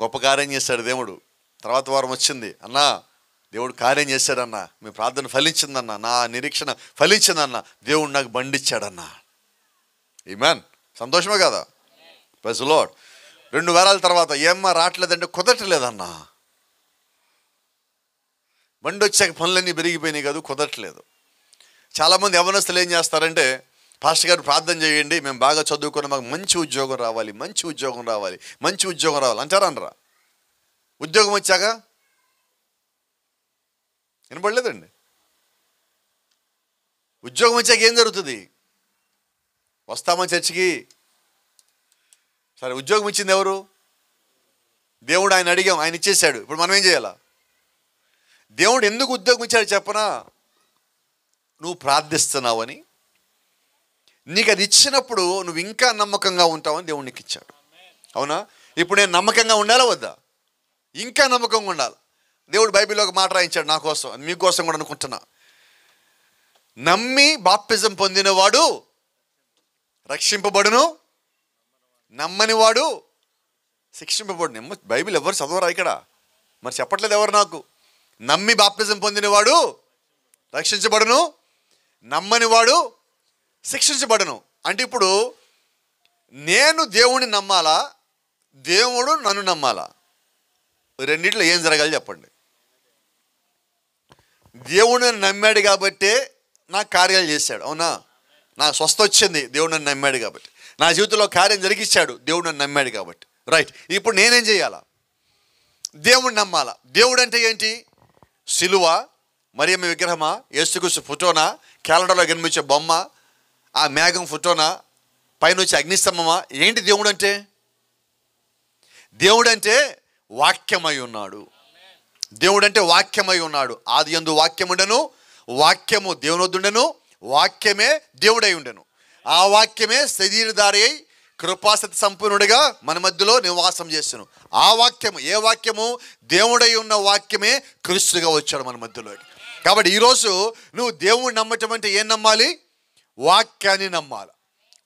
గొప్ప కార్యం చేశాడు దేవుడు. తర్వాత వారం వచ్చింది, అన్నా దేవుడు కార్యం చేశాడన్న, మీ ప్రార్థన ఫలించిందన్న, నా నిరీక్షణ ఫలించిందన్న, దేవుడు నాకు బండి ఇచ్చాడన్నా. ఆమేన్. సంతోషమే కదా? Praise the lord. 2 వారాల తర్వాత ఏమ్మా రావట్లేదంటే కుదరట్లేదన్నా. బండి వచ్చాక పనులన్నీ పెరిగిపోయినాయి కదా, కుదరట్లేదు. చాలామంది యవనస్తులు ఏం చేస్తారంటే, పాస్టర్ గారు ప్రార్థన చేయండి, మేము బాగా చదువుకుని మాకు మంచి ఉద్యోగం రావాలి, మంచి ఉద్యోగం రావాలి, మంచి ఉద్యోగం రావాలి అంటారా అనరా? ఉద్యోగం వచ్చాక వినపడలేదండి. ఉద్యోగం వచ్చాక ఏం జరుగుతుంది? వస్తామా చర్చికి? సరే ఉద్యోగం ఇచ్చింది ఎవరు? దేవుడు. ఆయన అడిగాం, ఆయన ఇచ్చేసాడు. ఇప్పుడు మనం ఏం చేయాలా? దేవుడు ఎందుకు ఉద్యోగం ఇచ్చాడు చెప్పనా? నువ్వు ప్రార్థిస్తున్నావని, నీకు అది ఇచ్చినప్పుడు నువ్వు ఇంకా నమ్మకంగా ఉంటావని దేవుడు నీకు ఇచ్చాడు. అవునా? ఇప్పుడు నేను నమ్మకంగా ఉండాలా వద్దా? ఇంకా నమ్మకంగా ఉండాలి. దేవుడు బైబిల్లో ఒక మాట రాయించాడు నా కోసం, మీకోసం కూడా అనుకుంటున్నా. నమ్మి బాప్తిజం పొందినవాడు రక్షింపబడును, నమ్మని వాడు శిక్షింపబడును. బైబిల్ ఎవరు చదవరా ఇక్కడ? మరి చెప్పట్లేదు ఎవరు నాకు? నమ్మి బాప్తిజం పొందినవాడు రక్షించబడును, నమ్మని వాడు శిక్షించబడును. అంటే ఇప్పుడు నేను దేవుణ్ణి నమ్మాలా, దేవుడు నన్ను నమ్మాలా? రెండిట్లో ఏం జరగాలి చెప్పండి? దేవుడిని నమ్మాడు కాబట్టే నా కార్యాలు చేశాడు. అవునా? నా స్వస్థ వచ్చింది దేవుడు నన్ను నమ్మాడు కాబట్టి. నా జీవితంలో కార్యం జరిగిస్తాడు దేవుడు నన్ను నమ్మాడు కాబట్టి. రైట్, ఇప్పుడు నేనేం చేయాలా? దేవుడిని నమ్మాలా. దేవుడు అంటే ఏంటి? సిలువ, మరియమ్మ విగ్రహమా, యేసుక్రీస్తు ఫోటోనా, క్యాలెండర్లో కనిపించే బొమ్మ, ఆ మేఘం ఫోటోనా, పైన వచ్చే అగ్నిస్తంభమా? ఏంటి దేవుడు అంటే? దేవుడు అంటే వాక్యమై ఉన్నాడు. దేవుడు అంటే వాక్యమై ఉన్నాడు. ఆది యందు వాక్యముండెను, వాక్యము దేవుని వద్దుండెను, వాక్యమే దేవుడై ఉండెను. ఆ వాక్యమే శరీరధారి అయి కృపాసక్తి సంపూర్ణుడిగా మన మధ్యలో నివాసం చేస్తును. ఆ వాక్యము, ఏ వాక్యము? దేవుడై ఉన్న వాక్యమే క్రీస్తుగా వచ్చాడు మన మధ్యలోకి. కాబట్టి ఈరోజు నువ్వు దేవుడిని నమ్మటం అంటే ఏం నమ్మాలి? వాక్యాన్ని నమ్మాలి.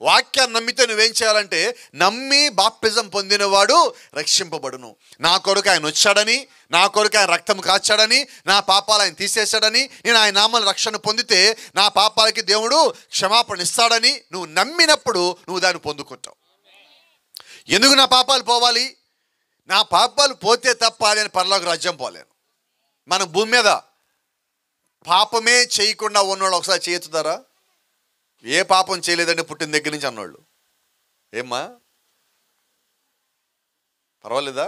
వాక్యాన్ని నమ్మితే నువ్వేం చేయాలంటే, నమ్మి బాప్తిజం పొందినవాడు రక్షింపబడును. నా కొరకు ఆయన వచ్చాడని, నా కొరకు ఆయన రక్తం కాచాడని, నా పాపాలు ఆయన తీసేశాడని, నేను ఆయన నామమున రక్షణ పొందితే నా పాపాలకి దేవుడు క్షమాపణ ఇస్తాడని నువ్వు నమ్మినప్పుడు నువ్వు దాన్ని పొందుకుంటావు. ఎందుకు నా పాపాలు పోవాలి? నా పాపాలు పోతే తప్ప నేను పరలోక రాజ్యం పోలేను. మనం భూమి మీద పాపమే చేయకుండా ఉన్నవాళ్ళు ఒకసారి చేతుతారా? ఏ పాపం చేయలేదంటే పుట్టిన దగ్గర నుంచి అన్నోళ్ళు. ఏమ్మా పర్వాలేదా?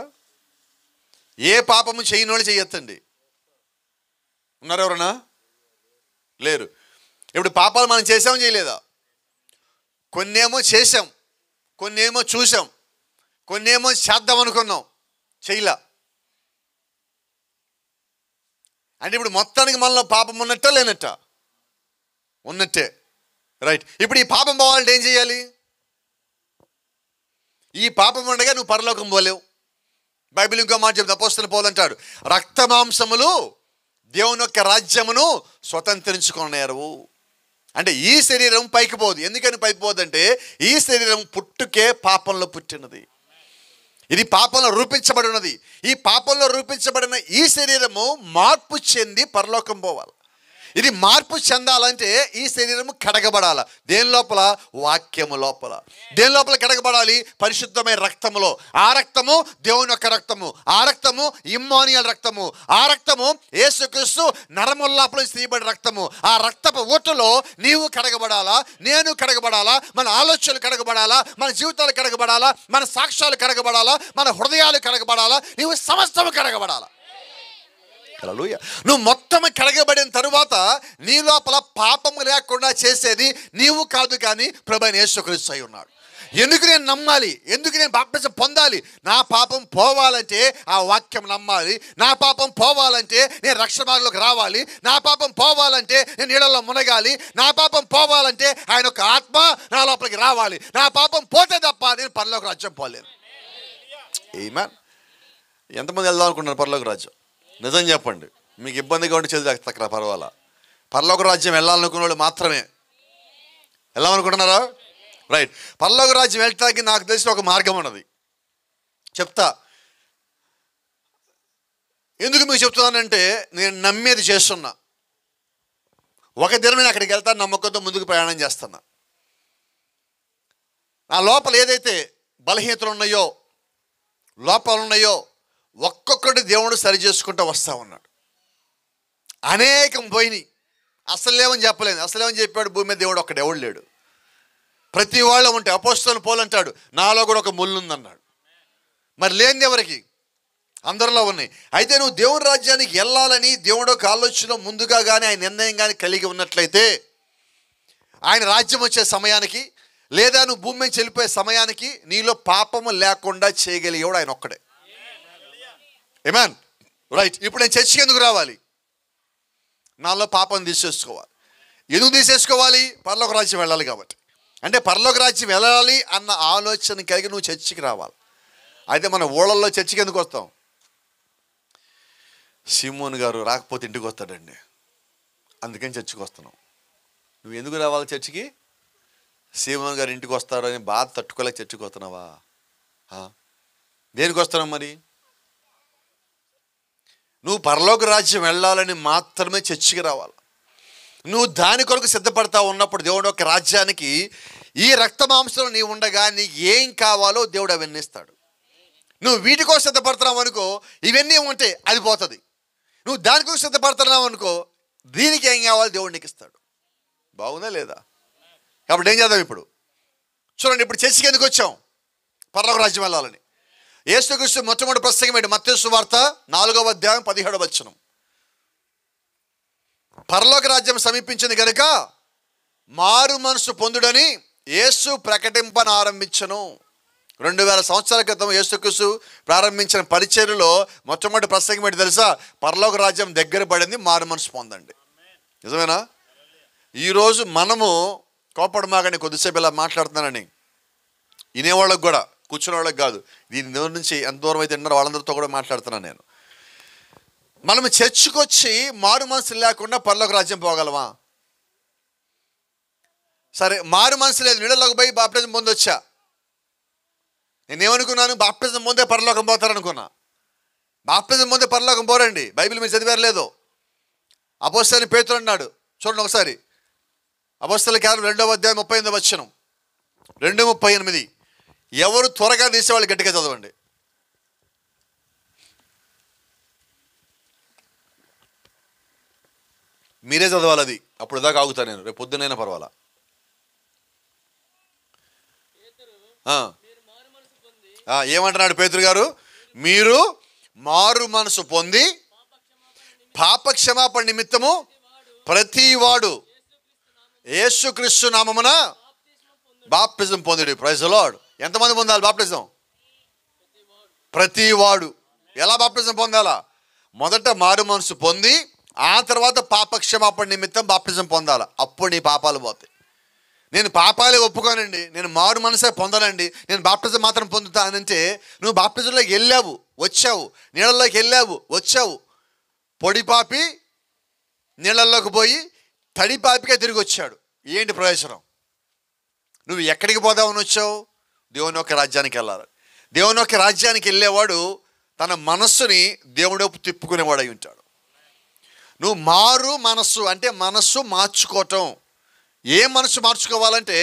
ఏ పాపము చేయని వాళ్ళు చేయొచ్చండి. ఉన్నారు ఎవరన్నా? లేరు. ఇప్పుడు పాపాలు మనం చేసాం చేయలేదా? కొన్నేమో చేసాం, కొన్నేమో చూసాం, కొన్నేమో చేద్దాం అనుకున్నాం, చేయలా. అంటే ఇప్పుడు మొత్తానికి మనలో పాపం ఉన్నట్ట లేనట్ట? ఉన్నట్టే. రైట్, ఇప్పుడు ఈ పాపం పోవాలంటే ఏం చేయాలి? ఈ పాపం ఉండగా నువ్వు పరలోకం పోలేవు. బైబిల్ ఇంకో మాట చెప్తే అపోస్తలుడు పౌలు అంటాడు, రక్తమాంసములు దేవుని యొక్క రాజ్యమును స్వతంత్రించుకున్నారు. అంటే ఈ శరీరం పైకి పోదు. ఎందుకని పైకి పోదంటే, ఈ శరీరం పుట్టుకే పాపంలో పుట్టినది. ఇది పాపంలో రూపించబడి ఉన్నది. ఈ పాపంలో రూపించబడిన ఈ శరీరము మార్పు చెంది పరలోకం పోవాలి. ఇది మార్పు చెందాలంటే ఈ శరీరము కడగబడాలి. దేని లోపల? వాక్యము లోపల. దేని లోపల కడగబడాలి? పరిశుద్ధమైన రక్తములో. ఆ రక్తము దేవుని యొక్క రక్తము. ఆ రక్తము ఇమ్మానుయేలు రక్తము. ఆ రక్తము యేసుక్రీస్తు నరముల లోపల తీయబడిన రక్తము. ఆ రక్తపు ఊటలో నీవు కడగబడాలా, నేను కడగబడాలా, మన ఆలోచనలు కడగబడాలా, మన జీవితాలు కడగబడాలా, మన సాక్ష్యాలు కడగబడాలా, మన హృదయాలు కడగబడాలా, నీవు సమస్తము కడగబడాలా. హల్లెలూయా. నువ్వు మొత్తం కడగబడిన తరువాత నీ లోపల పాపము లేకుండా చేసేది నీవు కాదు, కానీ ప్రభువైన యేసుక్రీస్తు అయి ఉన్నాడు. ఎందుకు నేను నమ్మాలి? ఎందుకు నేను బాప్తిజం పొందాలి? నా పాపం పోవాలంటే ఆ వాక్యం నమ్మాలి. నా పాపం పోవాలంటే నేను రక్షణ మార్గంలోకి రావాలి. నా పాపం పోవాలంటే నేను నీళ్ళలో మునగాలి. నా పాపం పోవాలంటే ఆయన యొక్క ఆత్మ నా లోపలికి రావాలి. నా పాపం పోతే తప్ప నేను పరలోక రాజ్యం పోలేను. ఆమేన్. ఎంతమంది వెళ్దాం అనుకుంటున్నారు పరలోక రాజ్యం? నిజం చెప్పండి. మీకు ఇబ్బందిగా ఉంటే చదివి అక్కడ పర్వాలా. పరలోక రాజ్యం వెళ్ళాలనుకున్న వాళ్ళు మాత్రమే వెళ్ళాలనుకుంటున్నారా? రైట్. పరలోక రాజ్యం వెళ్ళటానికి నాకు తెలిసిన ఒక మార్గం ఉన్నది, చెప్తా. ఎందుకు మీకు చెప్తున్నానంటే, నేను నమ్మేది చేస్తున్నా. ఒక దినం నేను అక్కడికి వెళ్తాను, నమ్మకంతో ముందుకు ప్రయాణం చేస్తున్నా. నా లోపల ఏదైతే బలహీనతలు ఉన్నాయో, లోపాలు ఉన్నాయో ఒక్కొక్కటి దేవుడు సరి చేసుకుంటూ వస్తూ ఉన్నాడు. అనేకం పోయినాయి. అసలేమని చెప్పలేదు. అసలేమని చెప్పాడు? భూమి మీద దేవుడు ఒక్కడు ఎవడు లేడు. ప్రతి వాళ్ళు ఉంటే అపోస్తలుడు పౌలు అంటాడు, నాలో కూడా ఒక ముళ్ళు ఉందన్నాడు. మరి లేనిది ఎవరికి? అందరిలో ఉన్నాయి. అయితే నువ్వు దేవుని రాజ్యానికి వెళ్ళాలని దేవుడు ఒక ఆలోచన ముందుగా కానీ ఆయన నిర్ణయం కానీ కలిగి ఉన్నట్లయితే, ఆయన రాజ్యం వచ్చే సమయానికి లేదా నువ్వు భూమి మీద చెల్లిపోయే సమయానికి నీలో పాపము లేకుండా చేయగలిగేవాడు ఆయన ఒక్కడే. ఆమేన్. రైట్. ఇప్పుడు నేను చర్చికి ఎందుకు రావాలి? నాలో పాపం తీసేసుకోవాలి. ఎందుకు తీసేసుకోవాలి? పరలోక రాజ్యం వెళ్ళాలి కాబట్టి. అంటే పరలోక రాజ్యం వెళ్ళాలి అన్న ఆలోచన కలిగి నువ్వు చర్చికి రావాలి. అయితే మన ఊళ్ళల్లో చర్చికి ఎందుకు వస్తాం? సిమోన్ గారు రాకపోతే ఇంటికి వస్తాడండి, అందుకని చర్చికి వస్తున్నాం. నువ్వు ఎందుకు రావాలి చర్చికి? సిమోన్ గారు ఇంటికి వస్తారని బాధ తట్టుకోలేక చర్చికి వస్తున్నావా? దేనికి వస్తున్నావు మరి? నువ్వు పరలోక రాజ్యం వెళ్ళాలని మాత్రమే చర్చికి రావాలి. నువ్వు దాని కొరకు సిద్ధపడతా ఉన్నప్పుడు దేవుడు యొక్క రాజ్యానికి ఈ రక్త మాంసంలో నీవు ఉండగా నీకు ఏం కావాలో దేవుడు అవన్నీ ఇస్తాడు. నువ్వు వీటి కోసం సిద్ధపడుతున్నావు అనుకో, ఇవన్నీ ఉంటే అది పోతుంది. నువ్వు దాని కోసం సిద్ధపడుతున్నావు అనుకో, దీనికి ఏం కావాలి దేవుడు నీకు ఇస్తాడు. బాగుందా లేదా? కాబట్టి ఏం చేద్దాం ఇప్పుడు? చూడండి, ఇప్పుడు చర్చికి ఎందుకు వచ్చాం? పరలోక రాజ్యం వెళ్ళాలని. యేసుక్రీస్తు మొట్టమొదటి ప్రసంగం ఏంటి? మత్తయి సువార్త 4వ అధ్యాయం 17వ వచనం. పరలోక రాజ్యం సమీపించింది కనుక మారు మనసు పొందుడని యేసు ప్రకటింపనారంభించను. 2000 సంవత్సరాల క్రితం యేసుక్రీస్తు ప్రారంభించిన పరిచర్యలో మొట్టమొదటి ప్రసంగం ఏంటి తెలుసా? పరలోక రాజ్యం దగ్గర పడింది, మారు మనసు పొందండి. నిజమేనా? ఈరోజు మనము కోపడమాగండి, కొద్దిసేపు ఇలా మాట్లాడుతున్నానని వినేవాళ్ళకి కూడా, కూర్చునే వాళ్ళకి కాదు, దీని దూరం నుంచి ఎంత దూరం అయితే ఉన్నారో వాళ్ళందరితో కూడా మాట్లాడుతున్నాను నేను. మనం చర్చికి వచ్చి మారు మనసు లేకుండా పరలోక రాజ్యం పోగలమా? సరే, మారు మనసు లేదు, నీళ్ళలోకి పోయి బాప్టిజం పొందొచ్చా. నేనేమనుకున్నాను? బాప్టిజం పొందే పరలోకం పోతారనుకున్నా. బాప్టిజం పొందే పరలోకం పోరండి. బైబిల్ మీరు చదివారు లేదో? అపోస్తలుడైన పేతురు అన్నాడు, చూడండి ఒకసారి, అపోస్తలుల కార్యం 2వ అధ్యాయం 38వ వచనం. 2:38. ఎవరు త్వరగా తీసేవాళ్ళు గట్టిగా చదవండి. మీరే చదవాలి, అది అప్పుడు దాకా ఆగుతాను నేను, రేపు పొద్దునైనా పర్వాలా. ఏమంటున్నాడు పేతురు గారు? మీరు మారు మనసు పొంది పాప క్షమాపణ నిమిత్తము ప్రతివాడు యేసుక్రీస్తు నామమున బాప్టిజం పొందుడి. Praise the Lord. ఎంతమంది పొందాలి బాప్టిజం? ప్రతివాడు. ఎలా బాప్టిజం పొందాలా? మొదట మారు మనసు పొంది ఆ తర్వాత పాప క్షమాపణ నిమిత్తం బాప్టిజం పొందాలి. అప్పుడు నీ పాపాలు పోతాయి. నేను పాపాలే ఒప్పుకోనండి, నేను మారు మనసే పొందనండి, నేను బాప్టిజం మాత్రం పొందుతానంటే నువ్వు బాప్టిజంలోకి వెళ్ళావు వచ్చావు, నీళ్ళల్లోకి వెళ్ళావు వచ్చావు. పొడి పాపి నీళ్ళల్లోకి పోయి తడి పాపిగా తిరిగి వచ్చాడు. ఏంటి ప్రయోజనం? నువ్వు ఎక్కడికి పోదామని వచ్చావు? దేవుని యొక్క రాజ్యానికి వెళ్ళాలి. దేవుని యొక్క రాజ్యానికి వెళ్ళేవాడు తన మనస్సుని దేవుడి వైపు తిప్పుకునేవాడు అయి ఉంటాడు. నువ్వు మారు మనస్సు అంటే మనస్సు మార్చుకోవటం. ఏ మనసు మార్చుకోవాలంటే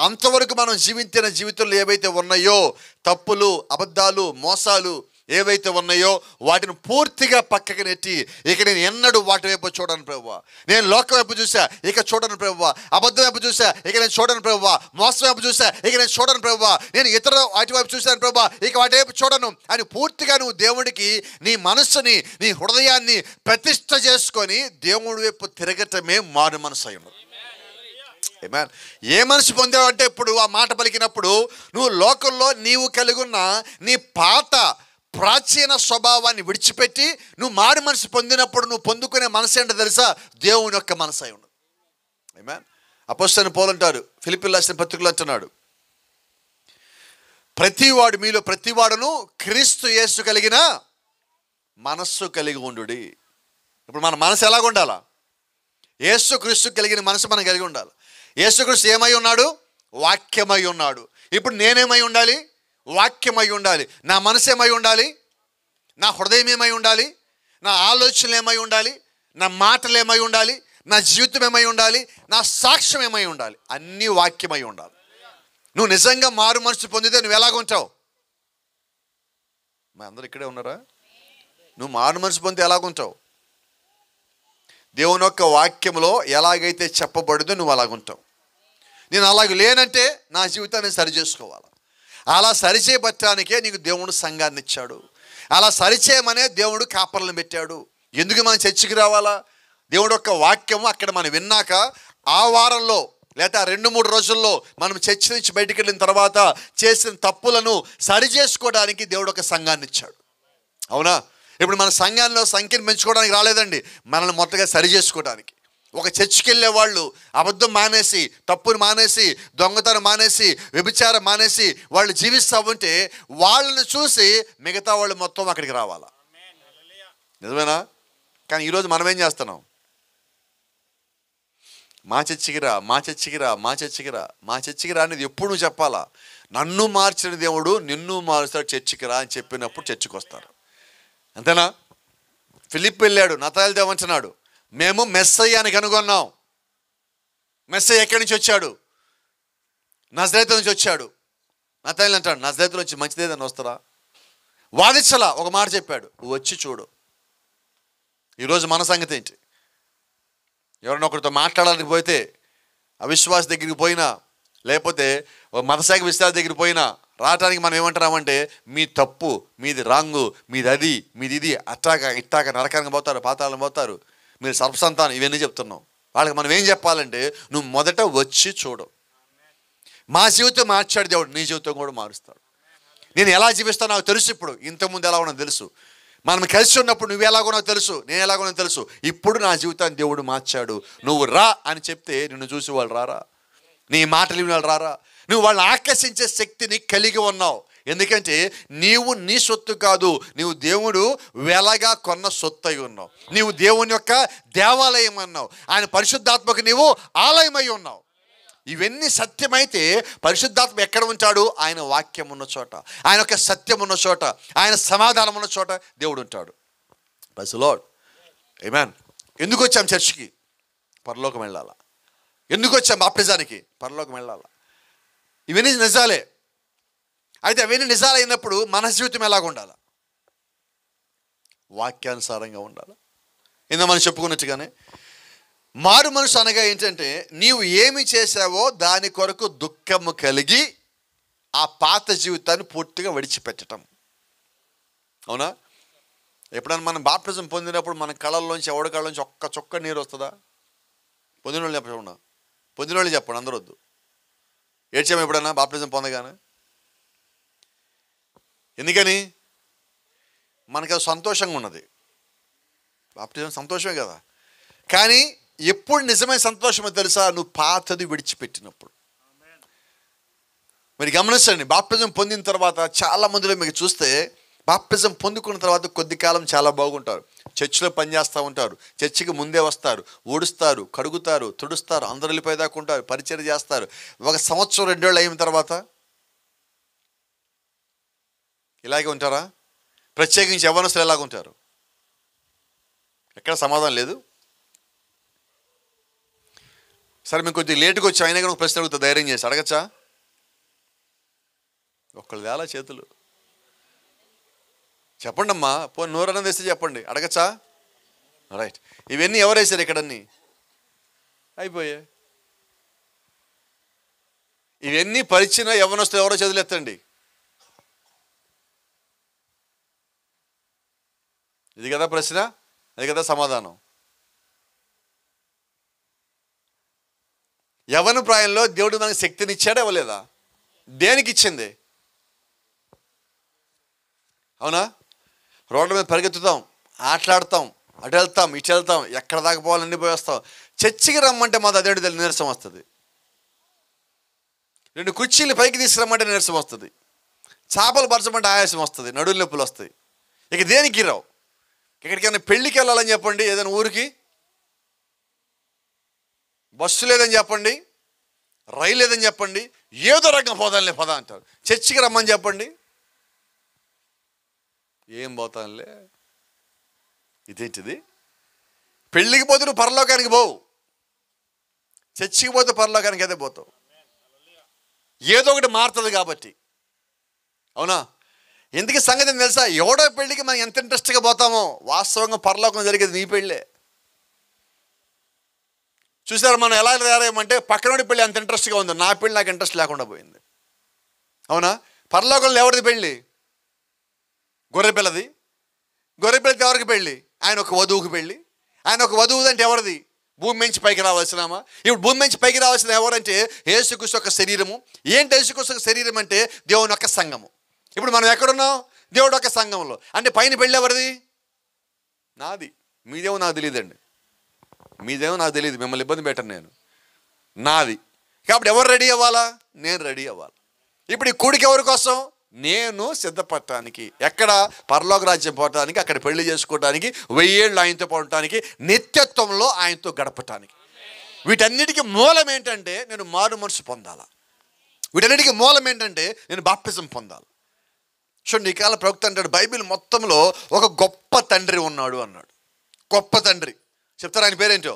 అంతవరకు మనం జీవించిన జీవితంలో ఏవైతే ఉన్నాయో తప్పులు, అబద్ధాలు, మోసాలు ఏవైతే ఉన్నాయో వాటిని పూర్తిగా పక్కకి నెట్టి ఇక నేను ఎన్నడూ వాటి వైపు చూడను ప్రభువా. నేను లోకం వైపు చూసా, ఇక చూడను ప్రభువా. అబద్ధం వైపు చూసా, ఇక నేను చూడను ప్రభువా. మోసం వైపు చూసా, ఇక నేను చూడను ప్రభువా. నేను ఇతర వాటి వైపు చూశాను ప్రభువా, ఇక వాటి వైపు చూడను అని పూర్తిగా నువ్వు దేవుడికి నీ మనస్సుని, నీ హృదయాన్ని ప్రతిష్ఠ చేసుకొని దేవుడి వైపు తిరగటమే మారు మనసు అయి ఉన్నది. ఏ మనసు పొందావు అంటే ఇప్పుడు ఆ మాట పలికినప్పుడు నువ్వు లోకంలో నీవు కలిగి ఉన్న నీ పాత ప్రాచీన స్వభావాన్ని విడిచిపెట్టి నువ్వు మారు మనసు పొందినప్పుడు నువ్వు పొందుకునే మనసు ఏంటో తెలుసా? దేవుని యొక్క మనసు అయి ఉన్నది. ఆమేన్. అపోస్తలుడైన పౌలు అంటారు, ఫిలిప్పీయులకు రాసిన పత్రికలో అంటున్నాడు, ప్రతివాడు మీలో ప్రతివాడును క్రీస్తు యేసు కలిగిన మనస్సు కలిగి ఉండుడి. ఇప్పుడు మన మనసు ఎలాగ ఉండాలా? యేసు క్రీస్తు కలిగిన మనసు మనం కలిగి ఉండాలి. యేసుక్రీస్తు ఏమై ఉన్నాడు? వాక్యమై ఉన్నాడు. ఇప్పుడు నేనేమై ఉండాలి? వాక్యమై ఉండాలి. నా మనసు ఏమై ఉండాలి? నా హృదయం ఏమై ఉండాలి? నా ఆలోచనలు ఏమై ఉండాలి? నా మాటలు ఏమై ఉండాలి? నా జీవితం ఏమై ఉండాలి? నా సాక్ష్యం ఏమై ఉండాలి? అన్నీ వాక్యమై ఉండాలి. నువ్వు నిజంగా మారు మనసు పొందితే నువ్వు ఎలాగుంటావు? మా అందరూ ఇక్కడే ఉన్నారా? నువ్వు మారు మనసు పొందితే ఎలాగుంటావు? దేవుని యొక్క వాక్యంలో ఎలాగైతే చెప్పబడిందో నువ్వు అలాగుంటావు. నేను అలాగ లేనంటే నా జీవితాన్ని సరి చేసుకోవాలి. అలా సరిచేయబట్టానికే నీకు దేవుడు సంఘాన్ని ఇచ్చాడు. అలా సరిచేయమనే దేవుడు కాపర్లను పెట్టాడు. ఎందుకు మనం చర్చికి రావాలా? దేవుడు యొక్క వాక్యము అక్కడ మనం విన్నాక ఆ వారంలో లేదా 2-3 రోజుల్లో మనం చర్చి నుంచి బయటికి వెళ్ళిన తర్వాత చేసిన తప్పులను సరి చేసుకోవడానికి దేవుడు ఒక సంఘాన్ని ఇచ్చాడు. అవునా? ఇప్పుడు మన సంఘాల్లో సంఖ్యను పెంచుకోవడానికి రాలేదండి, మనల్ని మొత్తగా సరి చేసుకోవడానికి. ఒక చర్చికి వెళ్ళే వాళ్ళు అబద్ధం మానేసి, తప్పును మానేసి, దొంగతనం మానేసి, వ్యభిచారం మానేసి వాళ్ళు జీవిస్తూ ఉంటే వాళ్ళని చూసి మిగతా వాళ్ళు మొత్తం అక్కడికి రావాలా. నిజమేనా? కానీ ఈరోజు మనం ఏం చేస్తున్నాం? మా చర్చికి రా, మా చర్చికి రా, మా చర్చికి రా, మా చర్చికి రా అనేది ఎప్పుడు నువ్వు చెప్పాలా? నన్ను మార్చిన దేవుడు నిన్ను మారుస్తాడు, చర్చికి రా అని చెప్పినప్పుడు చర్చికి వస్తారు. అంతేనా? ఫిలిప్ వెళ్ళాడు, నతనయేలు దేవంటున్నాడు, మేము మెస్సయ్యాని కనుగొన్నాం. మెస్సయ్య ఎక్కడి నుంచి వచ్చాడు? నజరేతు నుంచి వచ్చాడు. నతనయేలు అంటాడు, నజరేతు నుంచి మంచిదేదని వస్తారా? వాదించలా, ఒక మాట చెప్పాడు, వచ్చి చూడు. ఈరోజు మన సంగతి ఏంటి? ఎవరైనా ఒకరితో మాట్లాడడానికి పోతే, అవిశ్వాస దగ్గరికి పోయినా, లేకపోతే మతశాఖ విశ్వాస దగ్గరికి పోయినా రావటానికి మనం ఏమంటున్నామంటే మీ తప్పు, మీది రాంగు, మీది అది, మీది ఇది, అట్టాక ఇట్టాక నరకానికి పోతారు, పాతాళం పోతారు, మీరు సర్పసంతానం, ఇవన్నీ చెప్తున్నాం. వాళ్ళకి మనం ఏం చెప్పాలంటే నువ్వు మొదట వచ్చి చూడు. మా జీవితం మార్చాడు దేవుడు, నీ జీవితం కూడా మారుస్తాడు. నేను ఎలా జీవిస్తానో నాకు తెలుసు. ఇప్పుడు ఇంతకుముందు ఎలా ఉన్నా తెలుసు. మనం కలిసి ఉన్నప్పుడు నువ్వు ఎలాగోనో తెలుసు, నేను ఎలాగోనో తెలుసు. ఇప్పుడు నా జీవితాన్ని దేవుడు మార్చాడు. నువ్వు రా అని చెప్తే నిన్ను చూసి వాళ్ళు రారా? నీ మాటలు విని వాళ్ళు రారా? నువ్వు వాళ్ళని ఆకర్షించే శక్తిని కలిగి ఉన్నావు. ఎందుకంటే నీవు నీ సొత్తు కాదు, నీవు దేవుడు వెలగా కొన్న సొత్తు అయి ఉన్నావు. నీవు దేవుని యొక్క దేవాలయం అన్నావు. ఆయన పరిశుద్ధాత్మకు నీవు ఆలయమై ఉన్నావు. ఇవన్నీ సత్యమైతే పరిశుద్ధాత్మ ఎక్కడ ఉంటాడు? ఆయన వాక్యం ఉన్న చోట, ఆయన యొక్క సత్యం ఉన్న చోట, ఆయన సమాధానం ఉన్న చోట దేవుడు ఉంటాడు. Praise the Lord. ఆమేన్. ఎందుకు వచ్చాం చర్చికి? పరలోకం వెళ్ళాలా. ఎందుకు వచ్చాం బాప్టిజానికి? పరలోకం వెళ్ళాలా. ఇవన్నీ నిజాలే. అయితే అవన్నీ నిజాలు అయినప్పుడు మన జీవితం ఎలాగ ఉండాలి? వాక్యానుసారంగా ఉండాలి. ఇందా మనం చెప్పుకున్నట్టుగానే మారు మనసు అనగా ఏంటంటే నీవు ఏమి చేసావో దాని కొరకు దుఃఖము కలిగి ఆ పాత జీవితాన్ని పూర్తిగా విడిచిపెట్టడం. అవునా? ఎప్పుడైనా మనం బాప్టిజం పొందినప్పుడు మన కళ్ళల్లోంచి, ఎవడి కళ్ళలోంచి ఒక్క చుక్క నీరు వస్తుందా? పొందిన వాళ్ళు చెప్పండి, పొందిన వాళ్ళు చెప్పండి, అందరూ వద్దు. ఏడ్చాము ఎప్పుడన్నా బాప్టిజం పొందగానే? ఎందుకని? మనకి అది సంతోషంగా ఉన్నది. బాప్టిజం సంతోషమే కదా. కానీ ఎప్పుడు నిజమైన సంతోషమో తెలుసా? నువ్వు పాతది విడిచిపెట్టినప్పుడు. మరి గమనించండి, బాప్టిజం పొందిన తర్వాత చాలా మందిలో మీకు చూస్తే బాప్టిజం పొందుకున్న తర్వాత కొద్ది కాలం చాలా బాగుంటారు. చర్చిలో పనిచేస్తూ ఉంటారు, చర్చికి ముందే వస్తారు, ఊడుస్తారు, కడుగుతారు, తుడుస్తారు, అందరు వెళ్ళిపోయేదాకా ఉంటారు, పరిచయం చేస్తారు. 1 సంవత్సరం 2 ఏళ్ళు అయిన తర్వాత ఇలాగే ఉంటారా? ప్రత్యేకించి యవ్వనస్తులు ఎలాగ ఉంటారు? ఎక్కడ సమాధానం లేదు. సరే మేము కొద్దిగా లేటుగా వచ్చి అయినా కానీ ఒక ప్రశ్న అడుగుతా, ధైర్యం చేసి అడగచ్చా? ఒక్కళ్ళు వేళ చేతులు చెప్పండి అమ్మా. పోనీ నోరన్నా తెస్తే చెప్పండి, అడగచ్చా? రైట్. ఇవన్నీ ఎవరు వేశారు ఇక్కడన్నీ? అయిపోయాయి. ఇవన్నీ పరిచిన యవ్వనస్తులు ఎవరో చేతులు ఎత్తండి. ఇది కదా ప్రశ్న, అది కదా సమాధానం. యవ్వన ప్రాయంలో దేవుడు మనకి శక్తిని ఇచ్చాడా ఇవ్వలేదా? దేనికి ఇచ్చింది? అవునా? రోడ్ల మీద పరిగెత్తుతాం, ఆటలాడతాం, అటు వెళ్తాం, ఇటు వెళ్తాం, ఎక్కడ దాకా పోవాలని పోయి వస్తాం. చర్చికి రమ్మంటే మాది అదేంటి తెలియదు, నీరసం వస్తుంది. 2 కుర్చీలు పైకి తీసుకురమ్మంటే నీరసం వస్తుంది. చేపలు పరచమంటే ఆయాసం వస్తుంది, నడులు నొప్పులు వస్తాయి. ఇక దేనికి రావు. ఎక్కడికైనా పెళ్ళికి వెళ్ళాలని చెప్పండి, ఏదైనా ఊరికి బస్సు లేదని చెప్పండి, రైలు లేదని చెప్పండి, ఏదో రకంగా పోదాంలే పదా అంటారు. చర్చికి రమ్మని చెప్పండి, ఏం పోతానులే. ఇదేంటిది? పెళ్ళికి పోతే నువ్వు పరలోకానికి పోవు, చర్చికి పోతే పరలోకానికి అదే పోతావు. ఏదో ఒకటి మారుతుంది కాబట్టి. అవునా? ఎందుకు సంగతి తెలుసా? ఎవడో పెళ్ళికి మనం ఎంత ఇంట్రెస్ట్గా పోతామో వాస్తవంగా పరలోకం జరిగేది నీ పెళ్ళే. చూసారు మనం ఎలా తయారయ్యామంటే పక్కనోడి పెళ్ళి అంత ఇంట్రెస్ట్గా ఉంది, నా పెళ్ళి నాకు ఇంట్రెస్ట్ లేకుండా పోయింది. అవునా? పరలోకంలో ఎవరిది పెళ్ళి? గొర్రెపిల్లది. గొర్రెపిల్లది ఎవరికి పెళ్ళి? ఆయన ఒక వధువుకి పెళ్ళి. ఆయన ఒక వధువు అంటే ఎవరిది? భూమి నుంచి పైకి రావాల్సినామా? ఇప్పుడు భూమి నుంచి పైకి రావాల్సిన ఎవరంటే యేసుక్రీస్తు యొక్క శరీరము. ఏంటి యేసుక్రీస్తు యొక్క శరీరం అంటే? దేవుని యొక్క సంఘము. ఇప్పుడు మనం ఎక్కడున్నాం? దేవుడు యొక్క సంఘంలో. అంటే పైన పెళ్ళి ఎవరిది? నాది. మీదేమో నాకు తెలియదండి, మీదేమో నాకు తెలియదు, మిమ్మల్ని ఇబ్బంది పెట్టను నేను. నాది. కాబట్టి ఎవరు రెడీ అవ్వాలా? నేను రెడీ అవ్వాలి. ఇప్పుడు ఈ కూడికి ఎవరి కోసం? నేను సిద్ధపడటానికి. ఎక్కడ? పరలోక రాజ్యం పోవటానికి, అక్కడ పెళ్లి చేసుకోవటానికి, 1000 ఏళ్ళు ఆయనతో పోవటానికి, నిత్యత్వంలో ఆయనతో గడపటానికి. వీటన్నిటికీ మూలం ఏంటంటే నేను మారు మనసు పొందాలా. వీటన్నిటికీ మూలం ఏంటంటే నేను బాప్టిజం పొందాలి. చూడండి, ఈ కాల ప్రవక్త అంటాడు బైబిల్ మొత్తంలో ఒక గొప్ప తండ్రి ఉన్నాడు అన్నాడు. గొప్ప తండ్రి చెప్తారు. ఆయన పేరేంటో?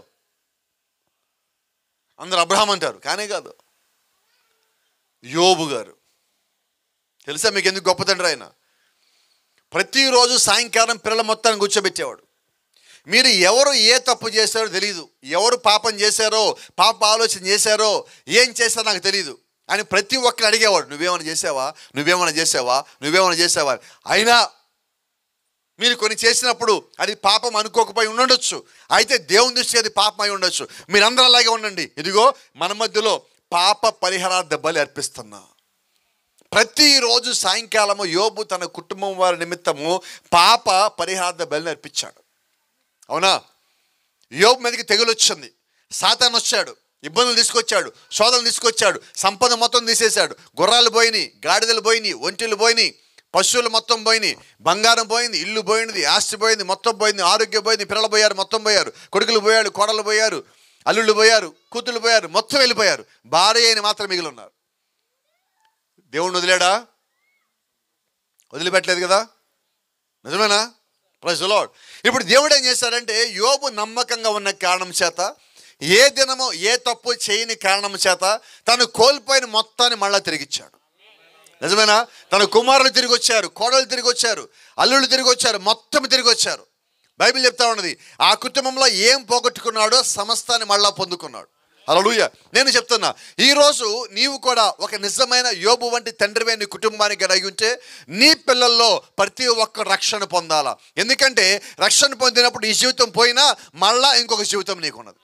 అందరూ అబ్రహాం అంటారు, కానీ కాదు, యోబు గారు. తెలుసా మీకు ఎందుకు గొప్ప తండ్రి? ఆయన ప్రతిరోజు సాయంకాలం పిల్లల మొత్తాన్ని కూర్చోబెట్టేవాడు. మీరు ఎవరు ఏ తప్పు చేశారో తెలియదు, ఎవరు పాపం చేశారో, పాప ఆలోచన చేశారో, ఏం చేశారో నాకు తెలియదు అని ప్రతి ఒక్కరు అడిగేవాడు. నువ్వేమైనా చేసావా, నువ్వేమైనా చేసావా, నువ్వేమైనా చేసావా. అయినా మీరు కొన్ని చేసినప్పుడు అది పాపం అనుకోకపోయి ఉండొచ్చు, అయితే దేవుని దృష్టి అది పాపం అయి ఉండొచ్చు. మీరందరూ అలాగే ఉండండి. ఇదిగో మన మధ్యలో పాప పరిహారార్థ బలి అర్పిస్తున్నా. ప్రతిరోజు సాయంకాలము యోబు తన కుటుంబం వారి నిమిత్తము పాప పరిహారార్థ బలిని అర్పించాడు. అవునా? యోబు మీదకి తెగులు వచ్చింది, సాతాను వచ్చాడు, ఇబ్బందులు తీసుకొచ్చాడు, శోధనలు తీసుకొచ్చాడు, సంపద మొత్తం తీసేశాడు. గుర్రాలు పోయినాయి, గాడిదలు పోయినాయి, ఒంటెలు పోయినాయి, పశువులు మొత్తం పోయినాయి, బంగారం పోయింది, ఇల్లు పోయింది, ఆస్తి పోయింది, మొత్తం పోయింది, ఆరోగ్యం పోయింది, పిల్లలు పోయారు, మొత్తం పోయారు, కొడుకులు పోయాడు, కోడలు పోయారు, అల్లుళ్ళు పోయారు, కూతుళ్ళు పోయారు, మొత్తం వెళ్ళిపోయారు. భార్య అయిన మాత్రం మిగిలి ఉన్నారు. దేవుణ్ణి వదిలేడా? వదిలిపెట్టలేదు కదా, నిజమేనా? Praise the lord. ఇప్పుడు దేవుడు ఏం చేశాడంటే యోబు నమ్మకంగా ఉన్న కారణం చేత, ఏ దినమో ఏ తప్పు చేయని కారణం చేత తను కోల్పోయిన మొత్తాన్ని మళ్ళా తిరిగిచ్చాడు. నిజమేనా? తన కుమారులు తిరిగి వచ్చారు, కోడలు తిరిగి వచ్చారు, అల్లుళ్ళు తిరిగి వచ్చారు, మొత్తం తిరిగి వచ్చారు. బైబిల్ చెప్తా ఉన్నది, ఆ కుటుంబంలో ఏం పోగొట్టుకున్నాడో సమస్తాన్ని మళ్ళా పొందుకున్నాడు. హల్లెలూయా. నేను చెప్తున్నా, ఈరోజు నీవు కూడా ఒక నిజమైన యోబు వంటి తండ్రివే నీ కుటుంబానికి కలిగి ఉంటే నీ పిల్లల్లో ప్రతి ఒక్క రక్షణ పొందాలా. ఎందుకంటే రక్షణ పొందినప్పుడు ఈ జీవితం పోయినా మళ్ళా ఇంకొక జీవితం నీకున్నది,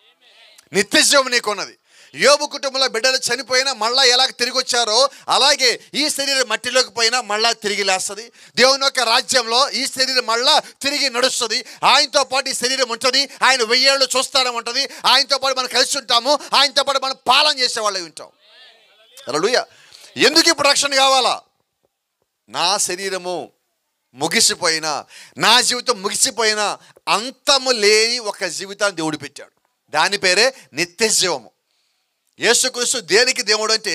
నిత్య జీవం నీకున్నది. యోబు కుటుంబంలో బిడ్డలు చనిపోయినా మళ్ళా ఎలా తిరిగి వచ్చారో అలాగే ఈ శరీరం మట్టిలోకి పోయినా మళ్ళా తిరిగి లేస్తుంది. దేవుని యొక్క రాజ్యంలో ఈ శరీరం మళ్ళా తిరిగి నడుస్తుంది. ఆయనతో పాటు ఈ శరీరం ఉంటుంది, ఆయన 1000 ఏళ్ళు చూస్తానే ఉంటుంది, ఆయనతో పాటు మనం కలిసి ఉంటాము, ఆయనతో పాటు మనం పాలన చేసేవాళ్ళే ఉంటాం. హల్లెలూయా. ఎందుకు ఇప్పుడు రక్షణ కావాలా? నా శరీరము ముగిసిపోయినా, నా జీవితం ముగిసిపోయినా అంతము లేని ఒక జీవితాన్ని దేవుడు పెట్టాడు. దాని పేరే నిత్య జీవము. యేసుక్రీస్తు దేనికి దేవుడు అంటే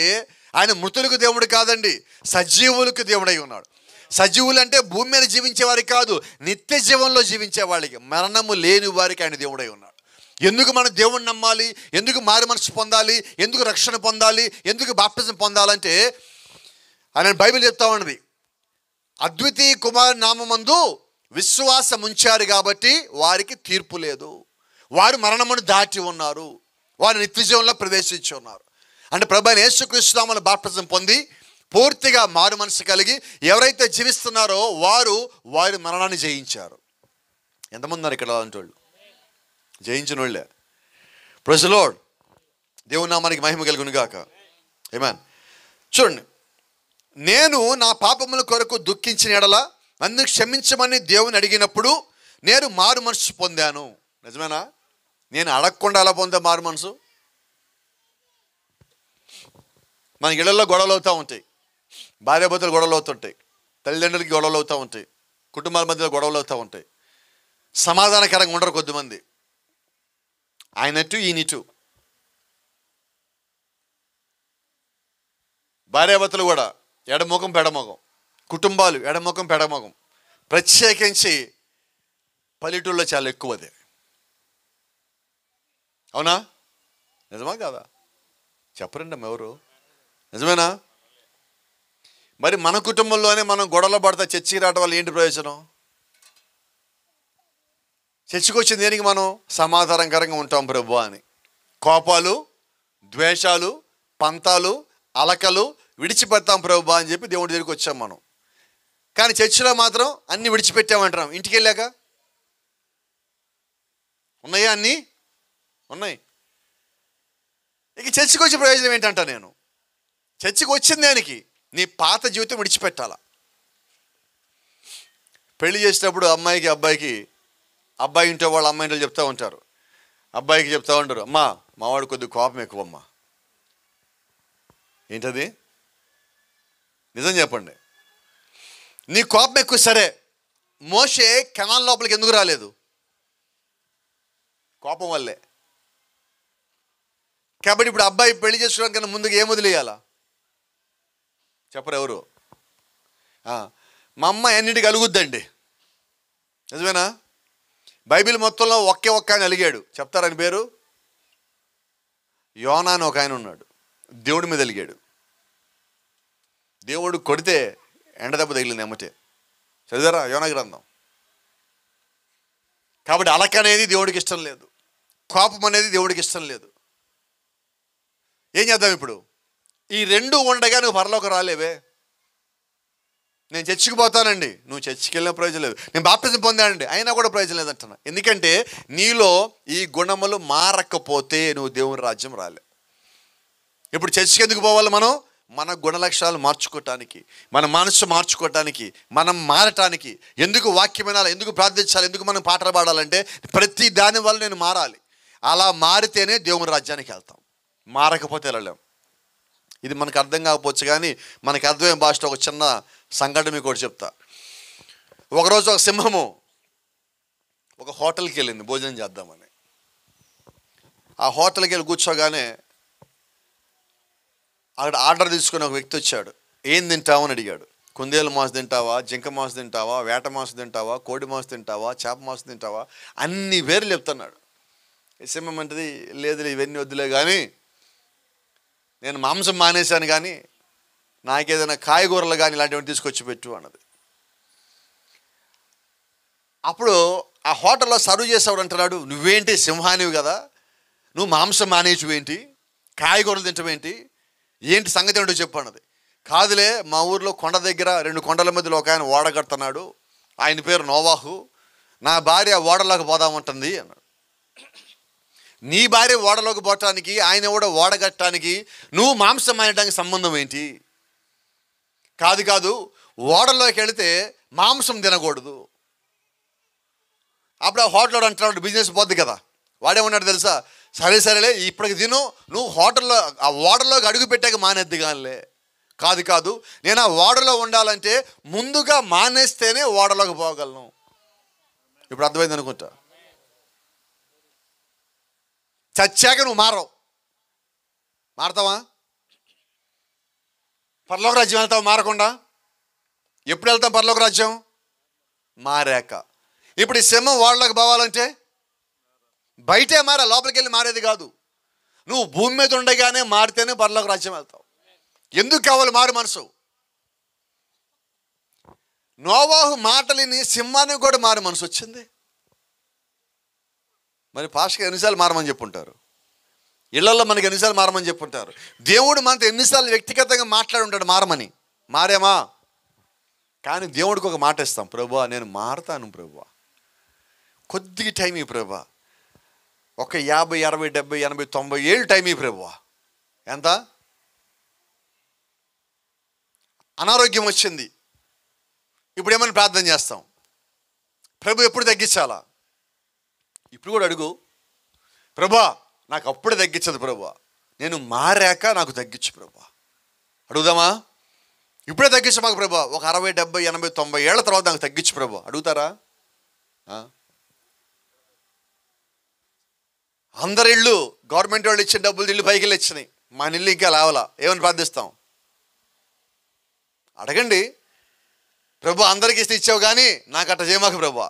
ఆయన మృతులకు దేవుడు కాదండి, సజీవులకు దేవుడై ఉన్నాడు. సజీవులు అంటే భూమి మీద జీవించే వారికి కాదు, నిత్య జీవంలో జీవించే వాళ్ళకి, మరణము లేని వారికి ఆయన దేవుడై ఉన్నాడు. ఎందుకు మనం దేవుణ్ణి నమ్మాలి, ఎందుకు మారు మనసు పొందాలి, ఎందుకు రక్షణ పొందాలి, ఎందుకు బాప్తిజం పొందాలంటే ఆయన బైబిల్ చెప్తా ఉన్నది, అద్వితీయ కుమారు నామమందు విశ్వాసం ఉంచారు కాబట్టి వారికి తీర్పు లేదు, వారు మరణమును దాటి ఉన్నారు, వారు నిత్య జీవంలో ప్రవేశించి ఉన్నారు. అంటే ప్రభువైన యేసుక్రీస్తు నామమున బాప్తిజం పొంది పూర్తిగా మారు మనసు కలిగి ఎవరైతే జీవిస్తున్నారో వారి మరణాన్ని జయించారు. ఎంతమంది ఉన్నారు ఇక్కడ అలాంటి వాళ్ళు? జయించిన వాళ్ళే. Praise the lord. దేవుని నామానికి మహిమ కలుగును గాక. ఆమేన్. చూడండి, నేను నా పాపముల కొరకు దుఃఖించిన ఎడల నన్ను క్షమించమని దేవుని అడిగినప్పుడు నేను మారు మనసు పొందాను. నిజమేనా? నేను అడగకుండా ఎలా పొందా మారు మనసు? మన ఇళ్లలో గొడవలు అవుతూ ఉంటాయి, భార్యాభర్తలు గొడవలు అవుతుంటాయి, తల్లిదండ్రులకి గొడవలు అవుతూ ఉంటాయి, కుటుంబాల మధ్యలో గొడవలు అవుతూ ఉంటాయి, సమాధానకరంగా ఉండరు కొద్దిమంది. ఆయనట్టు ఈయనట్టు భార్యాభర్తలు కూడా ఎడముఖం పెడముఖం, కుటుంబాలు ఎడముఖం పెడముఖం, ప్రత్యేకించి పల్లెటూళ్ళలో చాలా ఎక్కువదే. అవునా? నిజమా కాదా? చెప్పరండి ఎవరు? నిజమేనా? మరి మన కుటుంబంలోనే మనం గొడవలు పడతా చర్చికి రావడం వల్ల ఏంటి ప్రయోజనం? చర్చికి వచ్చిన దేనికి మనం సమాధానకరంగా ఉంటాం ప్రభు అని. కోపాలు, ద్వేషాలు, పంతాలు, అలకలు విడిచిపెడతాం ప్రభు అని చెప్పి దేవుడి దగ్గరికి వచ్చాం మనం. కానీ చర్చిలో మాత్రం అన్నీ విడిచిపెట్టామంటున్నాం. ఇంటికి వెళ్ళాక ఉన్నాయా? అన్నీ ఉన్నాయి. ఇక చర్చికి వచ్చే ప్రయోజనం ఏంటంట? నేను చర్చికి వచ్చింది దానికి నీ పాత జీవితం విడిచిపెట్టాలా. పెళ్లి చేసేటప్పుడు అమ్మాయికి అబ్బాయికి, అబ్బాయి ఇంట్లో వాళ్ళు అమ్మాయి ఇంట్లో చెప్తూ ఉంటారు, అబ్బాయికి చెప్తూ ఉంటారు, అమ్మా మావాడు కొద్దిగా కోపం ఎక్కువమ్మా. ఏంటది? నిజం చెప్పండి. నీ కోపం ఎక్కువ. సరే, మోషే కెనాన్ లోపలికి ఎందుకు రాలేదు? కోపం వల్లే. కాబట్టి ఇప్పుడు అబ్బాయి పెళ్లి చేసుకోవడానికన్నా ముందుగా ఏం వదిలేయాలా చెప్పరు ఎవరు? మా అమ్మ ఎన్నిటికి అలుగుద్దండి. నిజమేనా? బైబిల్ మొత్తంలో ఒకే ఒక్క ఆయన అలిగాడు. చెప్తారని పేరు? యోనా అని ఒక ఆయన ఉన్నాడు, దేవుడి మీద అలిగాడు. దేవుడు కొడితే ఎండ దెబ్బ తగిలింది ఎమ్మటే. చదివారా యోనా గ్రంథం? కాబట్టి అలక అనేది దేవుడికి ఇష్టం లేదు, కోపం అనేది దేవుడికి ఇష్టం లేదు. ఏం చేద్దాం ఇప్పుడు? ఈ రెండు ఉండగా నువ్వు పరలోకం రాలేవే. నేను చర్చికి పోతానండి, నువ్వు చర్చికి వెళ్ళిన ప్రయోజనం లేదు. నేను బాప్తిజం పొందానండి, అయినా కూడా ప్రయోజనం లేదంటున్నా. ఎందుకంటే నీలో ఈ గుణములు మారకపోతే నువ్వు దేవుని రాజ్యం రాలే. ఇప్పుడు చర్చికి ఎందుకు పోవాలి? మనం మన గుణలక్షణాలు మార్చుకోవటానికి, మన మనసు మార్చుకోవటానికి, మనం మారటానికి. ఎందుకు వాక్యం వినాలి, ఎందుకు ప్రార్థించాలి, ఎందుకు మనం పాటలు పాడాలంటే ప్రతి దాని వల్ల నేను మారాలి. అలా మారితేనే దేవుని రాజ్యానికి వెళ్తాం, మారకపోతే వెళ్ళలేం. ఇది మనకు అర్థం కాకపోవచ్చు, కానీ మనకు అర్థమైన భాషలో ఒక చిన్న సంఘటన మీకు ఒకటి చెప్తా. ఒకరోజు ఒక సింహము ఒక హోటల్కి వెళ్ళింది భోజనం చేద్దామని. ఆ హోటల్కి వెళ్ళి కూర్చోగానే అక్కడ ఆర్డర్ తీసుకుని ఒక వ్యక్తి వచ్చాడు. ఏం తింటావు అని అడిగాడు. కుందేలు మాంసం తింటావా, జింక మాంసం తింటావా, వేట మాంసం తింటావా, కోడి మాంసం తింటావా, చేప మాంసం తింటావా, అన్ని పేర్లు చెప్తున్నాడు. సింహం అంటది, లేదు ఇవన్నీ వద్దులే కానీ నేను మాంసం మానేశాను, కానీ నాకేదైనా కాయగూరలు కానీ ఇలాంటివన్నీ తీసుకొచ్చి పెట్టు అన్నది. అప్పుడు ఆ హోటల్లో సర్వ్ చేసేవాడు అంటున్నాడు, నువ్వేంటి సింహానివి కదా, నువ్వు మాంసం మానేచువేంటి, కాయగూరలు తింటావేంటి, ఏంటి సంగతి ఏంటో చెప్పు అన్నది. కాదులే, మా ఊర్లో కొండ దగ్గర 2 కొండల మధ్యలో ఒక ఆయన ఓడ కడుతున్నాడు, ఆయన పేరు నోవాహు, నా భార్య ఓడలోకి పోదామంటుంది అన్నాడు. నీ భార్య ఓడలోకి పోవటానికి, ఆయన కూడా ఓడ కట్టడానికి నువ్వు మాంసం మానేయడానికి సంబంధం ఏంటి? కాదు, ఓడలోకి వెళితే మాంసం తినకూడదు. అప్పుడు ఆ హోటల్లో అంటున్నాడు, బిజినెస్ పోద్ది కదా. వాడేమన్నాడు తెలుసా, సరేలే ఇప్పటికి తిను, నువ్వు హోటల్లో ఆ ఓడలోకి అడుగు పెట్టాక మానేద్ది కానిలే. కాదు, నేను ఆ ఓడలో ఉండాలంటే ముందుగా మానేస్తేనే ఓడలోకి పోగలను. ఇప్పుడు అర్థమైంది అనుకుంటా. చచ్చాక నువ్వు మారతావా? పరలోక రాజ్యం వెళ్తావా మారకుండా? ఎప్పుడు వెళ్తాం పరలోక రాజ్యం? మారాక. ఇప్పుడు ఈ సింహం ఓడలోకి పోవాలంటే బయటే మారా, లోపలికి వెళ్ళి మారేది కాదు. నువ్వు భూమి మీద ఉండగానే మారితేనే పరలోక రాజ్యం వెళ్తావు. ఎందుకు కావాలి మారు మనసు? నోవాహు మాటలిని సింహానికి కూడా మారు మనసు వచ్చింది. మరి పాస్టర్కి ఎన్నిసార్లు మారమని చెప్పుంటారు, ఇళ్లలో మనకి ఎన్నిసార్లు మారమని చెప్పుంటారు. దేవుడు మనతో ఎన్నిసార్లు వ్యక్తిగతంగా మాట్లాడి ఉంటాడు మారమని. మారేమా? కానీ దేవుడికి ఒక మాట ఇస్తాం, ప్రభువా నేను మారతాను ప్రభువా, కొద్దిగా టైం ఈ ప్రభువా, ఒక 50, 60, 70, 80, 90 ఏళ్ళు టైం ఈ ప్రభువా. ఎంత? అనారోగ్యం వచ్చింది, ఇప్పుడు ఏమైనా ప్రార్థన చేస్తాం, ప్రభు ఎప్పుడు తగ్గించాలా? ఇప్పుడు కూడా అడుగు, ప్రభువా నాకు అప్పుడే తగ్గించదు ప్రభువా, నేను మారాక నాకు తగ్గించు ప్రభువా. అడుగుదామా? ఇప్పుడే తగ్గించు మాకు ప్రభువా, ఒక 60, 70, 80, 90 ఏళ్ల తర్వాత నాకు తగ్గించు ప్రభువా. అడుగుతారా? అందరి ఇళ్ళు గవర్నమెంట్ వాళ్ళు ఇచ్చిన డబ్బులు ఇల్లు పైకి వెళ్ళి ఇచ్చినాయి, మన ఇల్లు ఇంకా లేవలా, ఏమని ప్రార్థిస్తాం? అడగండి, ప్రభు అందరికి ఇస్తే ఇచ్చావు కానీ నాకు అట్ట చేయమాకు ప్రభువా,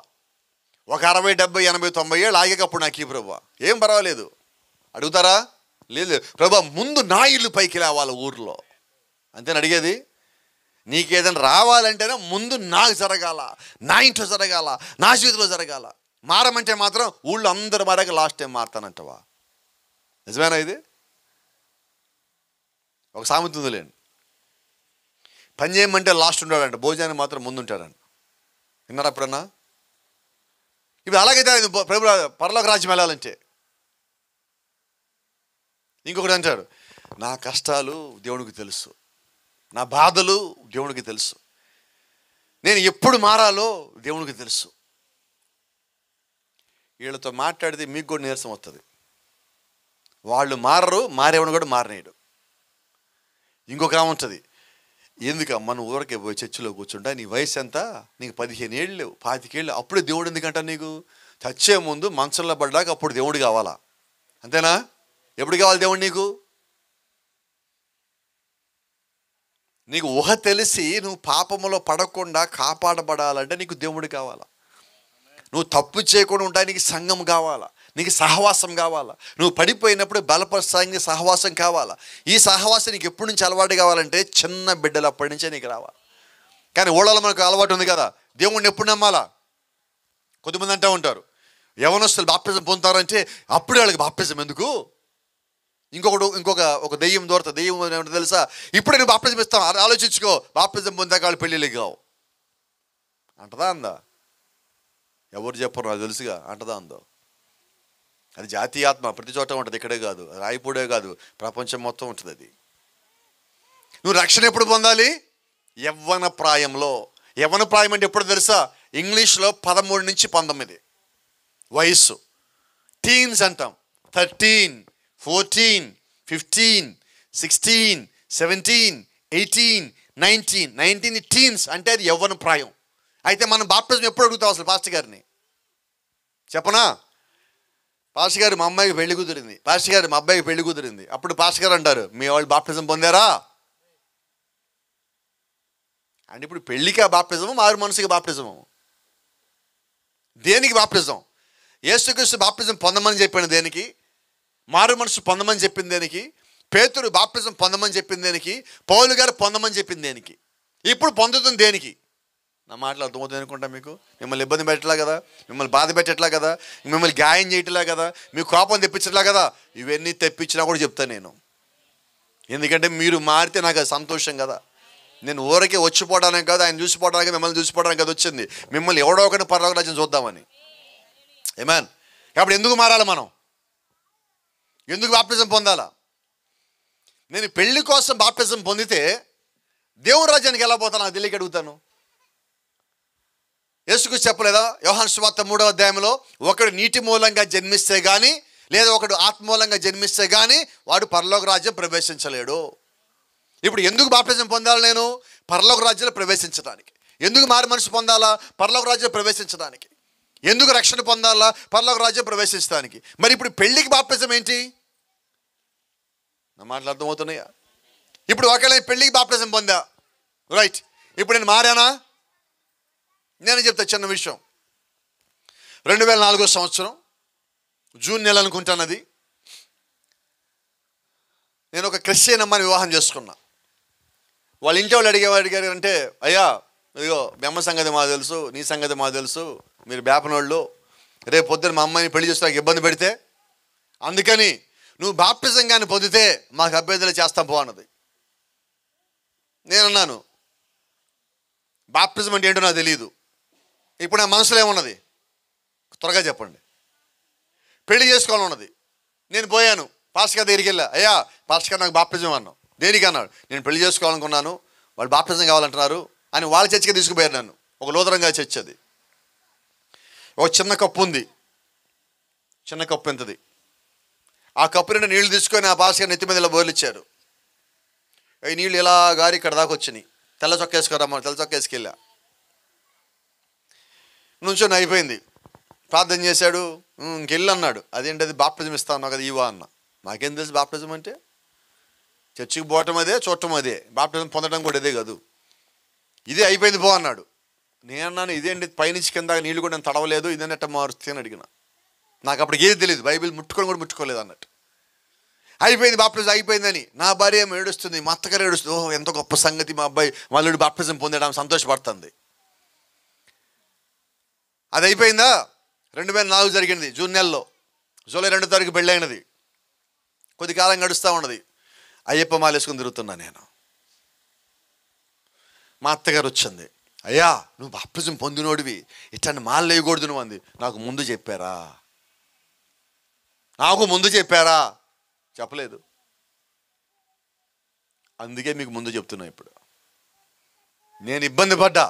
ఒక 60, 70, 80, 90 ఏళ్ళు ఆగేటప్పుడు నాకు ఈ ప్రభువా, ఏం పర్వాలేదు. అడుగుతారా? లేదు, ప్రభు ముందు నా ఇల్లు పైకి లేవాలి ఊర్లో, అంతేనా అడిగేది? నీకేదైనా రావాలంటేనే ముందు నాకు జరగాల, నా ఇంట్లో జరగాల, నా చేతిలో జరగాల. మారమంటే మాత్రం ఊళ్ళో అందరు మారాక లాస్ట్ టైం మారతానంటవా? నిజమేనా ఇది? ఒక సామెత ఉందిలేండి, పని చేయమంటే లాస్ట్ ఉంటాడంట, భోజనానికి మాత్రం ముందు ఉంటాడంట. విన్నారా ఎప్పుడన్నా? ఇప్పుడు అలాగైతే ప్రభు పరలోక రాజ్యం వెళ్ళాలంటే ఇంకొకటి అంటాడు, నా కష్టాలు దేవుడికి తెలుసు, నా బాధలు దేవుడికి తెలుసు, నేను ఎప్పుడు మారాలో దేవుడికి తెలుసు. వీళ్ళతో మాట్లాడితే మీకు కూడా నీరసం వస్తుంది. వాళ్ళు మారరు, మారేవాడు కూడా మారనేయడు. ఇంకొక ఆమె ఉంటుంది, ఎందుకమ్మా నువ్వు ఊరికే పోయి చర్చిలో కూర్చుంటా, నీ వయసు ఎంత, నీకు 15 ఏళ్ళు 25 ఏళ్ళు, అప్పుడే దేవుడు ఎందుకంట నీకు? చచ్చే ముందు మంచంలో పడ్డాక అప్పుడు దేవుడు కావాలా, అంతేనా? ఎప్పుడు కావాలి దేవుడు నీకు? నీకు ఊహ తెలిసి నువ్వు పాపములో పడకుండా కాపాడబడాలంటే నీకు దేవుడు కావాలా. నువ్వు తప్పు చేయకుండా ఉండడానికి సంఘం కావాలా, నీకు సహవాసం కావాలా, నువ్వు పడిపోయినప్పుడు బలపరచడానికి సహవాసం కావాలా. ఈ సహవాసం నీకు ఎప్పటి నుంచి అలవాటు కావాలంటే చిన్న బిడ్డలు అప్పటి నుంచే నీకు రావాలి. కానీ ఊళ్ళలో మనకు అలవాటు ఉంది కదా, దేవుణ్ణి ఎప్పుడు నమ్మాలా? కొద్దిమంది అంటూ ఉంటారు, యవనస్తులు బాప్టిజం పొందుతారంటే అప్పుడే వాళ్ళకి బాప్టిజం ఎందుకు? ఇంకొక దెయ్యం దూరత, దెయ్యం ఏమంటే తెలుసా, ఇప్పుడే నువ్వు బాప్టిజం ఇస్తాం, ఆలోచించుకో, బాప్టిజం పొందాక వాళ్ళు పెళ్ళిళ్ళు కావు అంటదా అందా? ఎవరు చెప్పరు, నాకు తెలుసుగా, అంటదా అందో? అది జాతీయాత్మ, ప్రతి చోట ఉంటుంది, ఇక్కడే కాదు, రాయపూడే కాదు, ప్రపంచం మొత్తం ఉంటుంది అది. నువ్వు రక్షణ ఎప్పుడు పొందాలి? యవ్వన ప్రాయంలో. యవ్వన ప్రాయం అంటే ఎప్పుడు తెలుసా? ఇంగ్లీష్లో 13 నుంచి 19 వయస్సు, టీన్స్ అంటాం. 13, 14, 15, 16, 17, 18, 19 టీన్స్ అంటే అది యవ్వన ప్రాయం. అయితే మనం బాప్టిజం ఎప్పుడు అడుగుతాం అసలు పాస్టర్ గారిని? చెప్పనా? పాస్టర్ గారు మా అమ్మాయికి పెళ్లి కుదిరింది, పాస్టర్ గారు మా అబ్బాయికి పెళ్లి కుదిరింది. అప్పుడు పాస్టర్ గారు అంటారు, మీ వాళ్ళు బాప్టిజం పొందారా అంటే. ఇప్పుడు పెళ్లికి బాప్టిజము, మారు మనసుకి బాప్టిజము. దేనికి బాప్టిజం? యేసుక్రీస్తు బాప్టిజం పొందమని చెప్పాను దేనికి? మారు మనసు పొందమని చెప్పింది దేనికి? పేతురు బాప్టిజం పొందమని చెప్పింది దేనికి? పౌలు గారు పొందమని చెప్పింది దేనికి? ఇప్పుడు పొందుతుంది దేనికి? నా మాటలు అర్థమవుతుంది అనుకుంటా మీకు. మిమ్మల్ని ఇబ్బంది పెట్టట్లా కదా, మిమ్మల్ని బాధ పెట్టట్లా కదా, మిమ్మల్ని గాయం చేయట్లా కదా, మీకు కోపం తెప్పించట్లా కదా. ఇవన్నీ తెప్పించినా కూడా చెప్తాను నేను, ఎందుకంటే మీరు మారితే నాకు అది సంతోషం కదా. నేను ఊరికే వచ్చిపోవడానికి కాదు, ఆయన చూసిపోవడానికి, మిమ్మల్ని చూసిపోవడానికి కదా వచ్చింది. మిమ్మల్ని ఎవడో ఒకటి పరలోక రాజ్యం చూద్దామని. ఆమేన్. కాబట్టి ఎందుకు మారాలి మనం? ఎందుకు బాప్టిజం పొందాలా? నేను పెళ్లి కోసం బాప్టిజం పొందితే దేవుని రాజ్యానికి ఎలా పోతాను నాకు తెలియక అడుగుతాను. యేసుక్రీస్తు చెప్పలేదా యోహాను సువార్త 3వ అధ్యాయంలో, ఒకడు నీటి మూలంగా జన్మిస్తే కానీ, లేదా ఒకడు ఆత్మ మూలంగా జన్మిస్తే కానీ వాడు పరలోక రాజ్యం ప్రవేశించలేడు. ఇప్పుడు ఎందుకు బాప్టిజం పొందాలి నేను? పరలోక రాజ్యంలో ప్రవేశించడానికి. ఎందుకు మారు మనసు పొందాలా? పరలోక రాజ్యం ప్రవేశించడానికి. ఎందుకు రక్షణ పొందాలా? పరలోక రాజ్యం ప్రవేశించడానికి. మరి ఇప్పుడు పెళ్లికి బాప్టిజం ఏంటి? నా మాటలు అర్థమవుతున్నాయా? ఇప్పుడు ఒకవేళ పెళ్లికి బాప్టిజం పొందా, రైట్, ఇప్పుడు నేను మారానా? నేను చెప్తా చిన్న విషయం. 2004 సంవత్సరం జూన్ నెల అనుకుంటానది, నేను ఒక క్రిస్టియన్ అమ్మని వివాహం చేసుకున్నా. వాళ్ళ ఇంటి వాళ్ళు అడిగారు అంటే, అయ్యా ఇదిగో మీ అమ్మ సంగతి మాకు తెలుసు, నీ సంగతి మాకు తెలుసు, మీరు బేపనోళ్ళు, రేపు పొద్దున మా అమ్మాయిని పెళ్లి చేస్తే నాకు ఇబ్బంది పెడితే, అందుకని నువ్వు బాప్టిజం కానీ పొందితే మాకు అభ్యర్థులు చేస్తాం పో అన్నది. నేనన్నాను, బాప్టిజం అంటే ఏంటో నాకు తెలియదు. ఇప్పుడు నా మనసులో ఏమున్నది త్వరగా చెప్పండి. పెళ్లి చేసుకోవాలన్నది. నేను పోయాను పాస్టర్ గారి దగ్గరికి వెళ్ళా, అయ్యా పాస్టర్ గారు నాకు బాప్టిజం అన్నావు. దేనికి అన్నాడు? నేను పెళ్లి చేసుకోవాలనుకున్నాను, వాళ్ళు బాప్టిజం కావాలంటున్నారు అని వాళ్ళ చర్చికి తీసుకుపోయారు నన్ను. ఒక లూథరన్ గారి చర్చ్ అది. ఒక చిన్న కప్పు ఉంది, చిన్న కప్పు ఎంతది, ఆ కప్పు నిండా నీళ్లు తీసుకొని ఆ పాస్టర్ గారి నెత్తి మీద ఇలా బోర్లిచ్చారు. అవి నీళ్ళు ఇలా గారి ఇక్కడ దాకా వచ్చినాయి. తెల్ల చొక్క వేసుకోరమ్మా, తెల్ల చొక్క వేసుకెళ్ళా. నుంచొని అయిపోయింది, ప్రార్థన చేశాడు, ఇంకెళ్ళి అన్నాడు. అదేంటి అది బాప్టిజం ఇస్తా అన్నావు కదా ఇవా అన్న. నాకేం తెలుసు బాప్టిజం అంటే? చర్చికి పోవటం అదే, చూడటం అదే, బాప్టిజం పొందడం కూడా అదే కాదు. ఇదే అయిపోయింది పో అన్నాడు. నేను అన్నాను, ఇదేంటి పైనుంచి కింద నీళ్ళు కూడా నేను తడవలేదు, ఇదేనట్ట మారుస్తే అని అడిగిన. నాకు అప్పటికి ఏది తెలియదు, బైబిల్ ముట్టుకొని కూడా ముట్టుకోలేదు అన్నట్టు. అయిపోయింది బాప్టిజం అయిపోయిందని. నా భార్య ఏమో ఏడుస్తుంది, మా అత్తగారు ఏడుస్తుంది. ఓహో ఎంత గొప్ప సంగతి, మా అబ్బాయి వాళ్ళుడు బాప్టిజం పొందడం సంతోషపడుతుంది. అది అయిపోయిందా? 2004 జరిగింది జూన్ నెలలో. జూలై 2వ తారీఖు పెళ్ళి అయినది. కొద్ది కాలం గడుస్తూ ఉన్నది. అయ్యప్ప మాల వేసుకుని తిరుగుతున్నా నేను. మా అత్తగారు వచ్చింది, అయ్యా నువ్వు బాప్టిజం పొందినోడివి, ఇట్లాంటి మాల వేయకూడదు నువ్వు అంది. నాకు ముందు చెప్పారా? చెప్పలేదు. అందుకే మీకు ముందు చెప్తున్నా. ఇప్పుడు నేను ఇబ్బంది పడ్డా,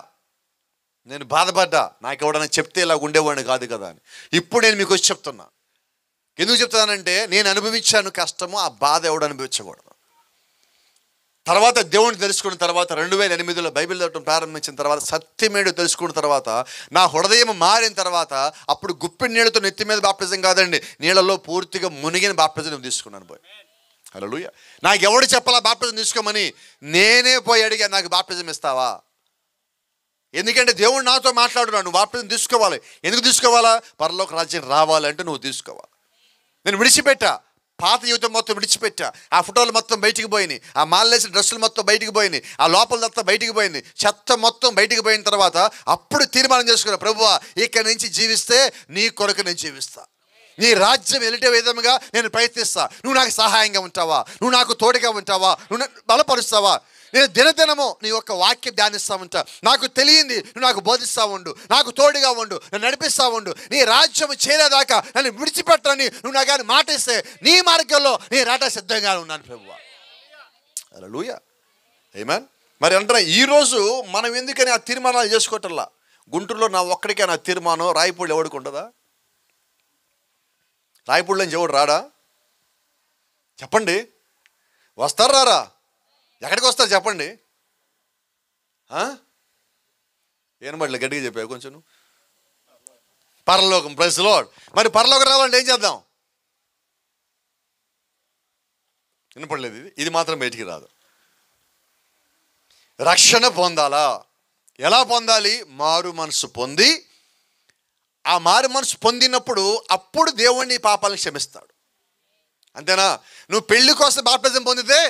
నేను బాధపడ్డా, నాకు ఎవడన్నా చెప్తే ఇలా ఉండేవాడిని కాదు కదా అని. ఇప్పుడు నేను మీకు వచ్చి చెప్తున్నా. ఎందుకు చెప్తున్నానంటే నేను అనుభవించాను కష్టము, ఆ బాధ ఎవడు అనుభవించకూడదు. తర్వాత దేవుడిని తెలుసుకున్న తర్వాత 2008లో బైబిల్ చదవడం ప్రారంభించిన తర్వాత, సత్యమేడు తెలుసుకున్న తర్వాత, నా హృదయం మారిన తర్వాత, అప్పుడు గుప్పిడి నీళ్ళతో నెత్తి మీద బాప్టిజం కాదండి, నీళ్ళలో పూర్తిగా మునిగిన బాప్టిజం తీసుకున్నాను. పోయి హల్లెలూయా. నాకు ఎవడు చెప్పాలా బాప్టిజం తీసుకోమని? నేనే పోయి అడిగా, నాకు బాప్టిజం ఇస్తావా? ఎందుకంటే దేవుడు నాతో మాట్లాడున్నాడు, నువ్వు బాప్టిజం తీసుకోవాలి. ఎందుకు తీసుకోవాలా? పరలోక రాజ్యం రావాలంటే నువ్వు తీసుకోవాలి. నేను విడిచిపెట్టా, పాత జీవితం మొత్తం విడిచిపెట్టా. ఆ ఫోటోలు మొత్తం బయటికి పోయినాయి, ఆ మాలేసిన డ్రెస్సులు మొత్తం బయటికి పోయినాయి, ఆ లోపలంతా బయటికి పోయింది, చెత్త మొత్తం బయటికి పోయిన తర్వాత అప్పుడు తీర్మానం చేసుకున్నా, ప్రభువా ఇక్కడి నుంచి జీవిస్తే నీ కొరకు నేను జీవిస్తా, నీ రాజ్యం వెళ్ళే విధముగా నేను ప్రయత్నిస్తా. నువ్వు నాకు సహాయంగా ఉంటావా, నువ్వు నాకు తోడుగా ఉంటావా, నువ్వు బలపరుస్తావా, నేను దినదినము నీ యొక్క వాక్యం ధ్యానిస్తూ ఉంటా, నాకు తెలియంది నువ్వు నాకు బోధిస్తూ ఉండు, నాకు తోడుగా ఉండు, నన్ను నడిపిస్తూ ఉండు, నీ రాజ్యం చేరేదాకా నన్ను విడిచిపెట్టని నువ్వు నాకు కానీ మాట ఇస్తే నీ మార్గంలో నీ రాట సిద్ధంగా ఉన్నాను ప్రభువా. హల్లెలూయా, ఆమేన్. మరి అంటారా ఈరోజు మనం ఎందుకని ఆ తీర్మానాలు చేసుకోవటంలా? గుంటూరులో నా ఒక్కడికే నా తీర్మానం, రాయపూడి ఎవడికి ఉండదా? రాయపూడిలో నుంచి ఎవడు రాడా? చెప్పండి, వస్తారు రారా? ఎక్కడికి వస్తారు చెప్పండి? ఏనబడలే గట్టిగా చెప్పావు కొంచెం. పరలోకం, ప్రైజ్ ది లార్డ్. మరి పరలోకం రావాలంటే ఏం చేద్దాం? వినపడలేదు, ఇది మాత్రం బయటికి రాదు. రక్షణ పొందాలా? ఎలా పొందాలి? మారు మనసు పొంది, ఆ మారు మనసు పొందినప్పుడు అప్పుడు దేవుణ్ణి పాపాలను క్షమిస్తాడు. అంతేనా? నువ్వు పెళ్లి కోసం బాప్తిజం పొందితే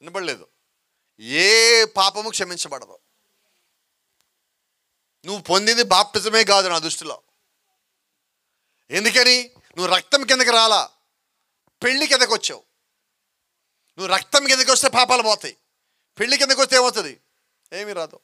వినపడలేదు, ఏ పాపము క్షమించబడదు. నువ్వు పొందింది బాప్తిజమే కాదు నా దృష్టిలో. ఎందుకని? నువ్వు రక్తం కిందకి రాలా, పెళ్లి కిందకి వచ్చావు. నువ్వు రక్తం కిందకి వస్తే పాపాలు పోతాయి, పెళ్లి కిందకి వస్తే ఏమవుతుంది? ఏమీ రాదు.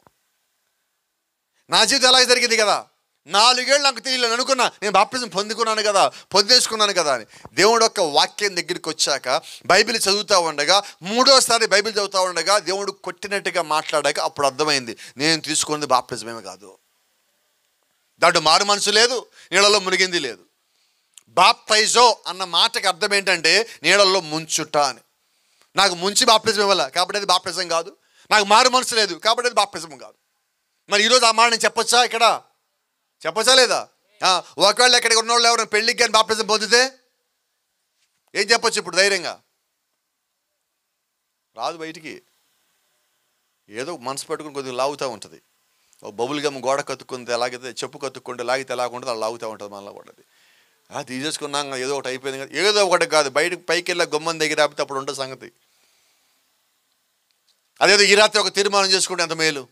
నా జీవితం అలాగే జరిగింది కదా. 4 ఏళ్ళు నాకు తెలియలేదు అనుకున్నా, నేను బాప్తిజం పొందుకున్నాను కదా, పొందేసుకున్నాను కదా అని. దేవుడు యొక్క వాక్యం దగ్గరికి వచ్చాక బైబిల్ చదువుతూ ఉండగా, 3వసారి బైబిల్ చదువుతూ ఉండగా దేవుడు కొట్టినట్టుగా మాట్లాడాక అప్పుడు అర్థమైంది, నేను తీసుకున్నది బాప్తిజమేమే కాదు, దాంట్లో మారు మనసు లేదు, నీళ్ళలో మునిగింది లేదు. బాప్తైజో అన్న మాటకి అర్థం ఏంటంటే నీళ్ళల్లో ముంచుట అని. నాకు ముంచి బాప్తిజం ఇవ్వాల కాబట్టి అది బాప్తిజం కాదు, నాకు మారు మనసు లేదు కాబట్టి అది బాప్తిజం కాదు. మరి ఈరోజు ఆ మాట నేను చెప్పొచ్చా? ఇక్కడ చెప్పచ్చా లేదా? ఒకవేళ ఎక్కడికి ఉన్నవాళ్ళు ఎవరైనా పెళ్ళికి కానీ బాప్తిజం పొందితే ఏం చెప్పొచ్చు ఇప్పుడు ధైర్యంగా? రాదు బయటికి. ఏదో మనసు పెట్టుకుని కొద్దిగా లాగుతూ ఉంటుంది. బబుల్ గమ్ గోడ కత్తుకుంటే ఎలాగైతే, చెప్పు కత్తుకుంటే లాగితే ఎలా ఉంటుంది అలా లాగుతూ ఉంటుంది, మనలో పడ్డది. తీసేసుకున్నాక ఏదో ఒకటి అయిపోయింది కదా, ఏదో ఒకటి కాదు, బయటకు పైకి వెళ్ళా గుమ్మం దగ్గర ఆపితే అప్పుడు ఉంటుంది సంగతి. అదేదో ఈ రాత్రి ఒక తీర్మానం చేసుకుంటే ఎంత మేలు.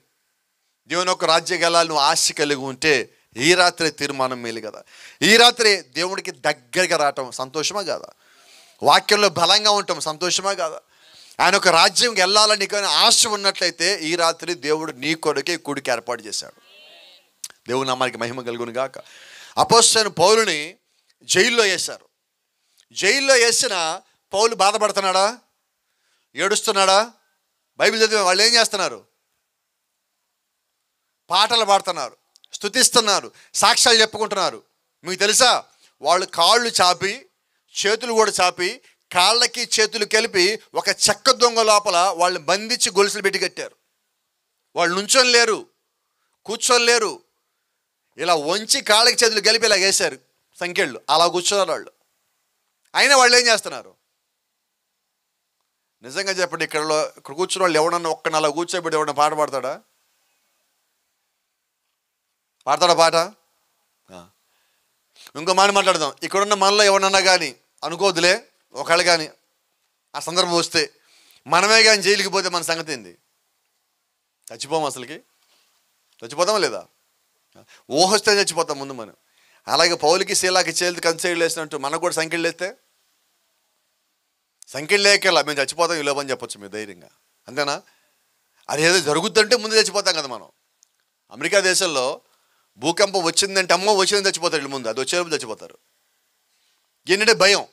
దేవుని యొక్క రాజ్యం వెళ్ళాలి నువ్వు ఆశ కలిగి ఉంటే ఈ రాత్రి తీర్మానం మేలు కదా. ఈ రాత్రి దేవుడికి దగ్గరగా రావటం సంతోషమా కాదా? వాక్యంలో బలంగా ఉండటం సంతోషమా కాదా? ఆయన ఒక రాజ్యంకి వెళ్ళాలని నీకు ఆశ ఉన్నట్లయితే ఈ రాత్రి దేవుడు నీ కొరకే కూడికి ఏర్పాటు చేశాడు. దేవుని నామానికి మహిమ కలుగును గాక. అపోస్తలుడైన పౌలుని జైల్లో వేశారు. జైల్లో వేసిన పౌలు బాధపడుతున్నాడా? ఏడుస్తున్నాడా? బైబిల్ చదివే వాళ్ళు ఏం చేస్తున్నారు? పాటలు పాడుతున్నారు, స్తుతిస్తున్నారు, సాక్ష్యాలు చెప్పుకుంటున్నారు. మీకు తెలుసా, వాళ్ళు కాళ్ళు చాపి చేతులు కూడా చాపి కాళ్ళకి చేతులు కలిపి ఒక చెక్క దొంగ లోపల వాళ్ళని బంధించి గొలుసులు పెట్టి కట్టారు. వాళ్ళు నుంచొని లేరు, కూర్చొని లేరు, ఇలా వంచి కాళ్ళకి చేతులు కలిపి ఇలా వేశారు సంఖ్యలు, అలా కూర్చున్నారు వాళ్ళు. అయినా వాళ్ళు ఏం చేస్తున్నారు? నిజంగా చెప్పండి, ఇక్కడ కూర్చున్న వాళ్ళు ఎవడన్నా ఒక్కని అలా కూర్చోబెట్టి ఎవడన్నా పాట పాడతాడా? పాడతాడా పాట? ఇంకో మాట మాట్లాడదాం. ఇక్కడున్న మనలో ఎవరన్నా కానీ అనుకోవద్దులే, ఒకళ్ళు కానీ ఆ సందర్భం వస్తే మనమే కానీ జైలుకి పోతే మన సంగతి ఏంది? చచ్చిపోము అసలుకి? చచ్చిపోతామా లేదా? ఊహొస్తే చచ్చిపోతాం ముందు మనం. అలాగే పౌలుకి శీలాకి చేతులు కంచెలు వేసినట్టు మనకు కూడా సంఖ్యలు వేస్తే సంఖ్యలు లేకెళ్ళా మేము చచ్చిపోతాం ఈ లోపని చెప్పొచ్చు మీరు ధైర్యంగా. అంతేనా? అది ఏదో జరుగుద్దంటే ముందు చచ్చిపోతాం కదా మనం. అమెరికా దేశంలో భూకంపం వచ్చిందంటే అమ్మో వచ్చిందని చచ్చిపోతారు ముందు, అది వచ్చేటప్పుడు చచ్చిపోతారు. ఏంటంటే భయం,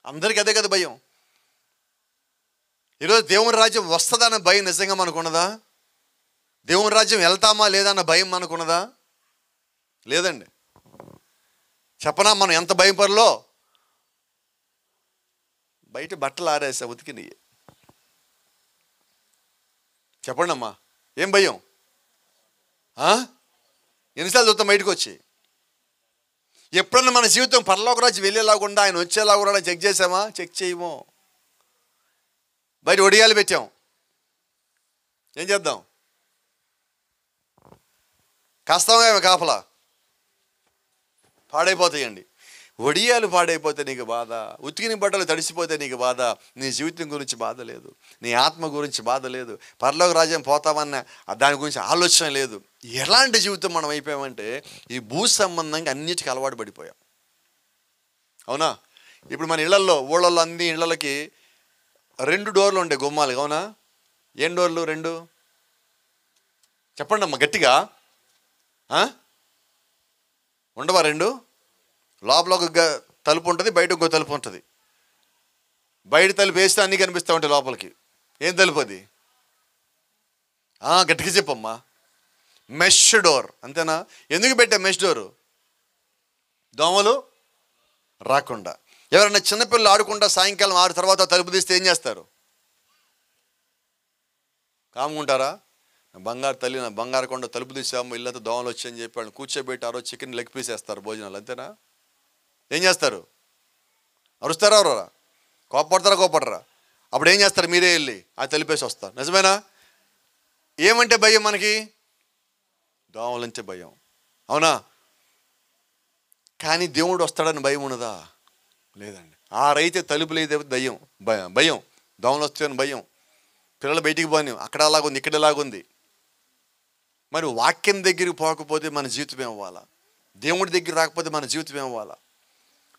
అందరికీ అదే కదా భయం. ఈరోజు దేవుని రాజ్యం వస్తుందన్న భయం నిజంగా మనకున్నదా? దేవుని రాజ్యం వెళ్తామా లేదా అన్న భయం మనకున్నదా? లేదండి. చెప్పనా మనం ఎంత భయం పరులో? బయట బట్టలు ఆరేసా ఉతికిని. చెప్పండి అమ్మా, ఏం భయం? ఎన్నిసార్లు చూస్తాం బయటకు వచ్చి? ఎప్పుడన్నా మన జీవితం పరలోక రాజ్యం వెళ్ళేలాగుండా ఆయన వచ్చేలాగా చెక్ చేసామా? చెక్ చేయము. బయట ఒడియాలు పెట్టాం, ఏం చేద్దాం? కాస్తామా కాపలా? పాడైపోతాయండి. ఒడియాలు పాడైపోతే నీకు బాధ, ఉతికిన బట్టలు తడిసిపోతే నీకు బాధ, నీ జీవితం గురించి బాధ లేదు, నీ ఆత్మ గురించి బాధ లేదు, పరలోక రాజ్యం పోతామన్న దాని గురించి ఆలోచన లేదు. ఎలాంటి జీవితం మనం అయిపోయామంటే ఈ భూ సంబంధంగా అన్నిటికీ అలవాటు పడిపోయాం. అవునా? ఇప్పుడు మన ఇళ్లల్లో ఊళ్ళల్లో అన్ని ఇళ్ళకి 2 డోర్లు ఉంటాయి గుమ్మాలు. అవునా? ఏం డోర్లు? 2 చెప్పండి అమ్మ గట్టిగా. ఉండవా 2? లోపల ఒక తలుపు ఉంటుంది, బయట ఒక తలుపు ఉంటుంది. బయట తలుపు వేస్తే అన్నీ కనిపిస్తూ ఉంటాయి లోపలికి. ఏం తలుపు అది? గట్టిగా చెప్పమ్మా. Mesh door. అంతేనా? ఎందుకు పెట్టా మెష్ డోరు? దోమలు రాకుండా. ఎవరైనా చిన్నపిల్లలు ఆడుకుంటా సాయంకాలం 6 తర్వాత తలుపు తీస్తే ఏం చేస్తారు? కాముకుంటారా? బంగారు తల్లి, నా బంగారు కొండ తలుపు తీసాము, ఇల్లంతా దోమలు వచ్చాయని చెప్పి వాళ్ళు కూర్చోబెట్టి ఆ రోజు చికెన్ లెగ్ పీస్ వేస్తారు భోజనాలు. అంతేనా? ఏం చేస్తారు? అరుస్తారా? ఎవరా? కోపడరా? అప్పుడు ఏం చేస్తారు? మీరే వెళ్ళి ఆ తలిపేసి వస్తారు. నిజమేనా? ఏమంటే భయం మనకి? దోమలంటే భయం. అవునా? కానీ దేవుడు వస్తాడని భయం ఉన్నదా? లేదండి. రైతే తలుపు లేదే భయం, దోమలు వస్తాయని భయం, పిల్లలు బయటికి పోని అక్కడ అలాగుంది ఇక్కడ ఎలాగుంది. మరి వాక్యం దగ్గరికి పోకపోతే మన జీవితం ఏమవ్వాలా? దేవుడి దగ్గర రాకపోతే మన జీవితం ఏమవ్వాలా?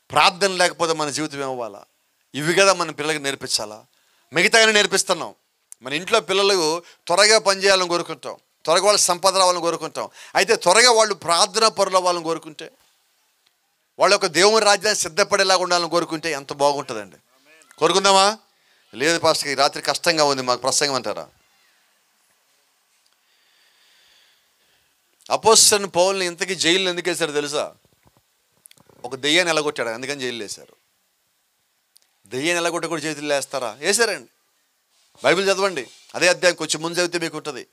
ప్రార్థన లేకపోతే మన జీవితం ఏమవ్వాలా? ఇవి కదా మన పిల్లలకి నేర్పించాలా? మిగతాగానే నేర్పిస్తున్నాం. మన ఇంట్లో పిల్లలు త్వరగా పనిచేయాలని కోరుకుంటాం, త్వరగా వాళ్ళు సంపద రావాలని కోరుకుంటాం. అయితే త్వరగా వాళ్ళు ప్రార్థనా పరులు అవ్వాలని కోరుకుంటే, వాళ్ళ యొక్క దేవుని రాజ్యాన్ని సిద్ధపడేలాగా ఉండాలని కోరుకుంటే ఎంత బాగుంటుందండి. కోరుకుందామా? లేదు పాస్టర్, ఈ రాత్రి కష్టంగా ఉంది, మాకు ప్రసంగం అంటారా? అపోస్తలుడైన పౌలుని ఇంతకీ జైలు ఎందుకు వేశారు తెలుసా? ఒక దెయ్యాన్ని ఎలగొట్టాడు, అందుకని జైలు వేశారు. దెయ్యాన్ని ఎలగొట్ట కూడా చేతులు వేస్తారా? వేశారండి. బైబిల్ చదవండి, అదే అధ్యాయం కొంచెం ముందు చదివితే మీకు ఉంటుంది.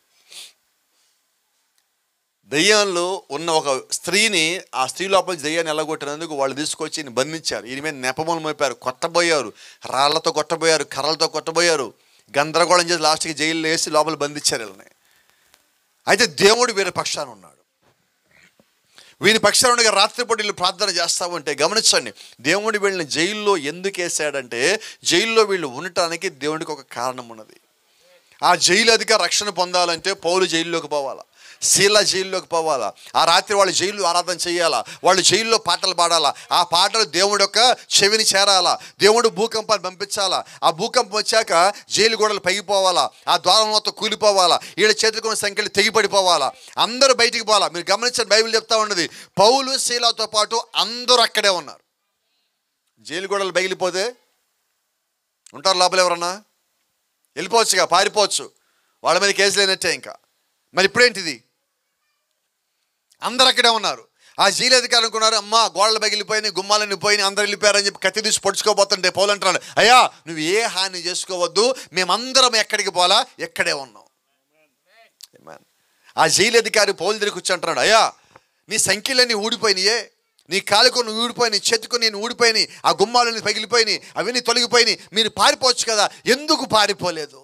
దెయ్యంలో ఉన్న ఒక స్త్రీని, ఆ స్త్రీ లోపల దెయ్యాన్ని ఎలగొట్టినందుకు వాళ్ళు తీసుకొచ్చి ఈయన బంధించారు. ఈయన మీద నెపములు మోపారు, కొట్టబోయారు, రాళ్లతో కొట్టబోయారు, కర్రలతో కొట్టబోయారు, గందరగోళం చేసి లాస్ట్కి జైల్లో వేసి లోపల బంధించారు వీళ్ళని. అయితే దేవుడు వీరి పక్షాన ఉన్నాడు. వీరి పక్షాన ఉండగా రాత్రిపూట వీళ్ళు ప్రార్థన చేస్తూ ఉంటే గమనించండి, దేవుడు వీళ్ళని జైల్లో ఎందుకు వేసాడంటే, జైల్లో వీళ్ళు ఉండటానికి దేవుడికి ఒక కారణం ఉన్నది. ఆ జైలు అధికారి రక్షణ పొందాలంటే పౌలు జైల్లోకి పోవాలా, శీల జైల్లోకి పోవాలా, ఆ రాత్రి వాళ్ళు జైల్లో ఆరాధన చేయాలా, వాళ్ళు జైల్లో పాటలు పాడాలా, ఆ పాటలు దేవుడి యొక్క చెవిని చేరాలా, దేవుడు భూకంపాన్ని పంపించాలా, ఆ భూకంపం వచ్చాక జైలు గోడలు పగిపోవాలా, ఆ ద్వారం మొత్తం కూలిపోవాలా, ఈడ చేతుకున్న సంఖ్యలు తెగిపడిపోవాలా, అందరూ బయటికి పోవాలా. మీరు గమనించండి, బైబిల్ చెప్తా ఉన్నది, పౌలు శీలతో పాటు అందరూ అక్కడే ఉన్నారు. జైలు గోడలు పగిలిపోతే ఉంటారు లోపల ఎవరన్నా? వెళ్ళిపోవచ్చుగా, పారిపోవచ్చు, వాళ్ళ మీద కేసు లేనట్టే. ఇంకా మరి ఇప్పుడేంటిది? అందరు అక్కడే ఉన్నారు. ఆ జైలు అధికారి అనుకున్నారు, అమ్మ గోడలు పగిలిపోయినాయి, గుమ్మాలన్నీ పోయినాయి, అందరు వెళ్ళిపోయారని చెప్పి కత్తి తీసి పొడుచుకోబోతుంటే పౌలు అంటున్నాడు, అయ్యా నువ్వు ఏ హాని చేసుకోవద్దు, మేమందరం ఎక్కడికి పోలా, ఎక్కడే ఉన్నాం. ఆ జైలు అధికారి పౌలు దగ్గరికి వచ్చి అంటున్నాడు, అయ్యా నీ సంఖ్యలన్నీ ఊడిపోయినాయే, నీ కాలుకొని ఊడిపోయినాయి, చేతుకొని నేను ఊడిపోయినాయి, ఆ గుమ్మాలన్నీ పగిలిపోయినాయి, అవన్నీ తొలగిపోయినాయి, మీరు పారిపోవచ్చు కదా, ఎందుకు పారిపోలేదు?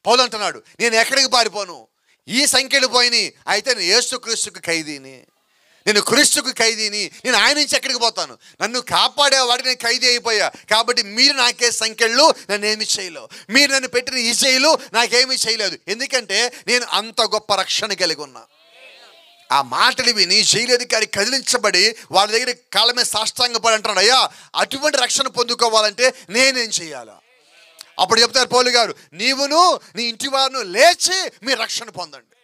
పౌలు అంటున్నాడు, నేను ఎక్కడికి పారిపోను, ఈ సంఖ్యలు పోయినాయి, అయితే నేను యేసుక్రీస్తుకు ఖైదీని, నేను క్రీస్తుకు ఖైదీని, నేను ఆయన నుంచి ఎక్కడికి పోతాను? నన్ను కాపాడేవాడికి నేను ఖైదీ అయిపోయా, కాబట్టి మీరు నాకే సంఖ్యలు నన్ను ఏమి చేయలేవు, మీరు నన్ను పెట్టిన ఈ జైలు నాకేమీ చేయలేదు, ఎందుకంటే నేను అంత గొప్ప రక్షణ కలిగి ఉన్నా. ఆ మాటలు విని జైలు అధికారి కదిలించబడి వాళ్ళ దగ్గర కాళ్ళ మీద సాష్టాంగపడి అంటున్నాడు, అయ్యా అటువంటి రక్షణ పొందుకోవాలంటే నేనేం చేయాలా? అప్పుడు చెప్తారు పౌలు గారు, నీవును నీ ఇంటి వారును లేచి మీ రక్షణ పొందండి.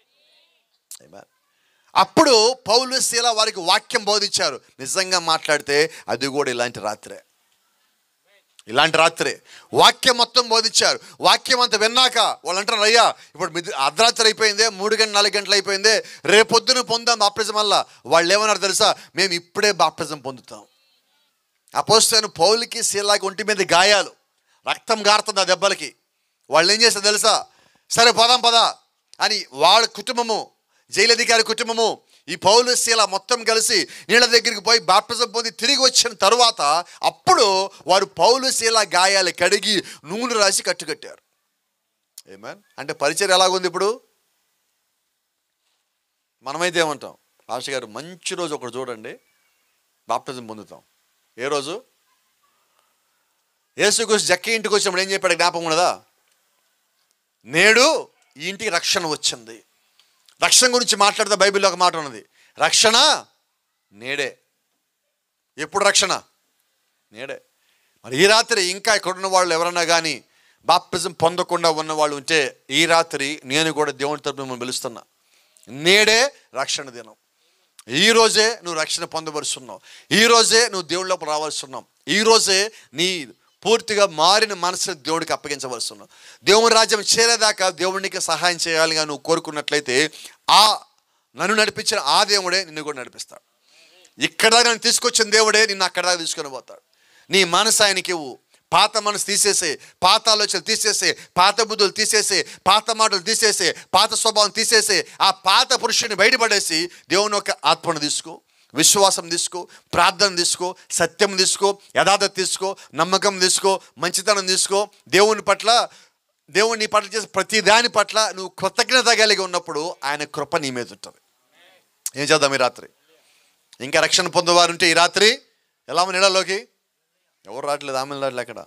అప్పుడు పౌలు శీల వారికి వాక్యం బోధించారు. నిజంగా మాట్లాడితే అది కూడా ఇలాంటి రాత్రే వాక్యం మొత్తం బోధించారు. వాక్యం అంతా విన్నాక వాళ్ళు అంటారు, అయ్యా ఇప్పుడు అర్ధరాత్రి అయిపోయిందే, 3 గంటలు 4 గంటలు అయిపోయిందే, రేపొద్దున పొందాం బాప్టిజం వల్ల. వాళ్ళు ఏమన్నారు తెలుసా? మేము ఇప్పుడే బాప్టిజం పొందుతాం. అపోస్తలుడైన పౌలుకి శీలాకి ఒంటి మీద గాయాలు, రక్తం గారుతుంది ఆ దెబ్బలకి. వాళ్ళు ఏం చేస్తారు తెలుసా? సరే పదాం పదా అని వాళ్ళ కుటుంబము, జైలధికారి కుటుంబము, ఈ పౌలు శీల మొత్తం కలిసి నీళ్ళ దగ్గరికి పోయి బాప్టిజం పొంది తిరిగి వచ్చిన తరువాత అప్పుడు వారు పౌలు శీల గాయాలు కడిగి నూనె రాసి కట్టుకట్టారు. ఏమన్ అంటే పరిచయం ఎలాగుంది ఇప్పుడు? మనమైతే ఏమంటాం? ఆశ గారు మంచి రోజు ఒకటి చూడండి, బాప్టిజం పొందుతాం. ఏ రోజు? యేసుక్రీస్తు జక్కి ఇంటికి వచ్చినప్పుడు ఏం చెప్పాడు జ్ఞాపకం ఉన్నదా? నేడు ఈ ఇంటికి రక్షణ వచ్చింది. రక్షణ గురించి మాట్లాడితే బైబిల్లో ఒక మాట ఉన్నది, రక్షణ నేడే. ఎప్పుడు రక్షణ? నేడే. మరి ఈ రాత్రి ఇంకా ఇక్కడున్న వాళ్ళు ఎవరన్నా కానీ బాప్టిజం పొందకుండా ఉన్న వాళ్ళు ఉంటే, ఈ రాత్రి నేను కూడా దేవుని తరపున మిమ్మల్ని పిలుస్తున్నా. నేడే రక్షణ దినం. ఈరోజే నువ్వు రక్షణ పొందవలసిన్నావు. ఈరోజే నువ్వు దేవుడి లోపల రావాల్సిన్నావు. ఈరోజే నీ పూర్తిగా మారిన మనసును దేవుడికి అప్పగించవలసిన్నావు. దేవుని రాజ్యం చేరేదాకా దేవునికి సహాయం చేయాలిగా నువ్వు కోరుకున్నట్లయితే, నన్ను నడిపించిన ఆ దేవుడే నిన్ను కూడా నడిపిస్తాడు. ఇక్కడ నన్ను తీసుకొచ్చిన దేవుడే నిన్ను అక్కడ దాకా తీసుకొని పోతాడు. నీ మనసు ఆయనకి ఇవ్వు. పాత మనసు తీసేసే, పాత ఆలోచనలు తీసేసే, పాత బుద్ధులు తీసేసే, పాత మాటలు తీసేసే, పాత స్వభావం తీసేసే, ఆ పాత పురుషుని బయటపడేసి దేవుని యొక్క ఆత్మను తీసుకో, విశ్వాసం తీసుకో, ప్రార్థన తీసుకో, సత్యం తీసుకో, యథార్థత తీసుకో, నమ్మకం తీసుకో, మంచితనం తీసుకో. దేవుని నీ పట్ల చేసే ప్రతి దాని పట్ల నువ్వు కృతజ్ఞత కలిగి ఉన్నప్పుడు ఆయన కృప నీ మీద ఉంటుంది. ఏం చేద్దాం ఈ రాత్రి? ఇంకా రక్షణ పొందేవారు ఉంటే ఈ రాత్రి ఎలా నీళ్ళలోకి ఎవరు రావట్లేదు, ఆమె రావట్లేదు. అక్కడ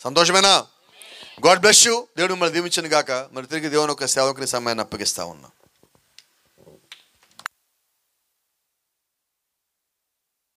సంతోషమేనా? God bless you. దేవుడు మిమ్మల్ని దీవించను గాక. మరి తిరిగి దేవుని యొక్క సేవకుని సమయాన్ని అప్పగిస్తా ఉన్నా.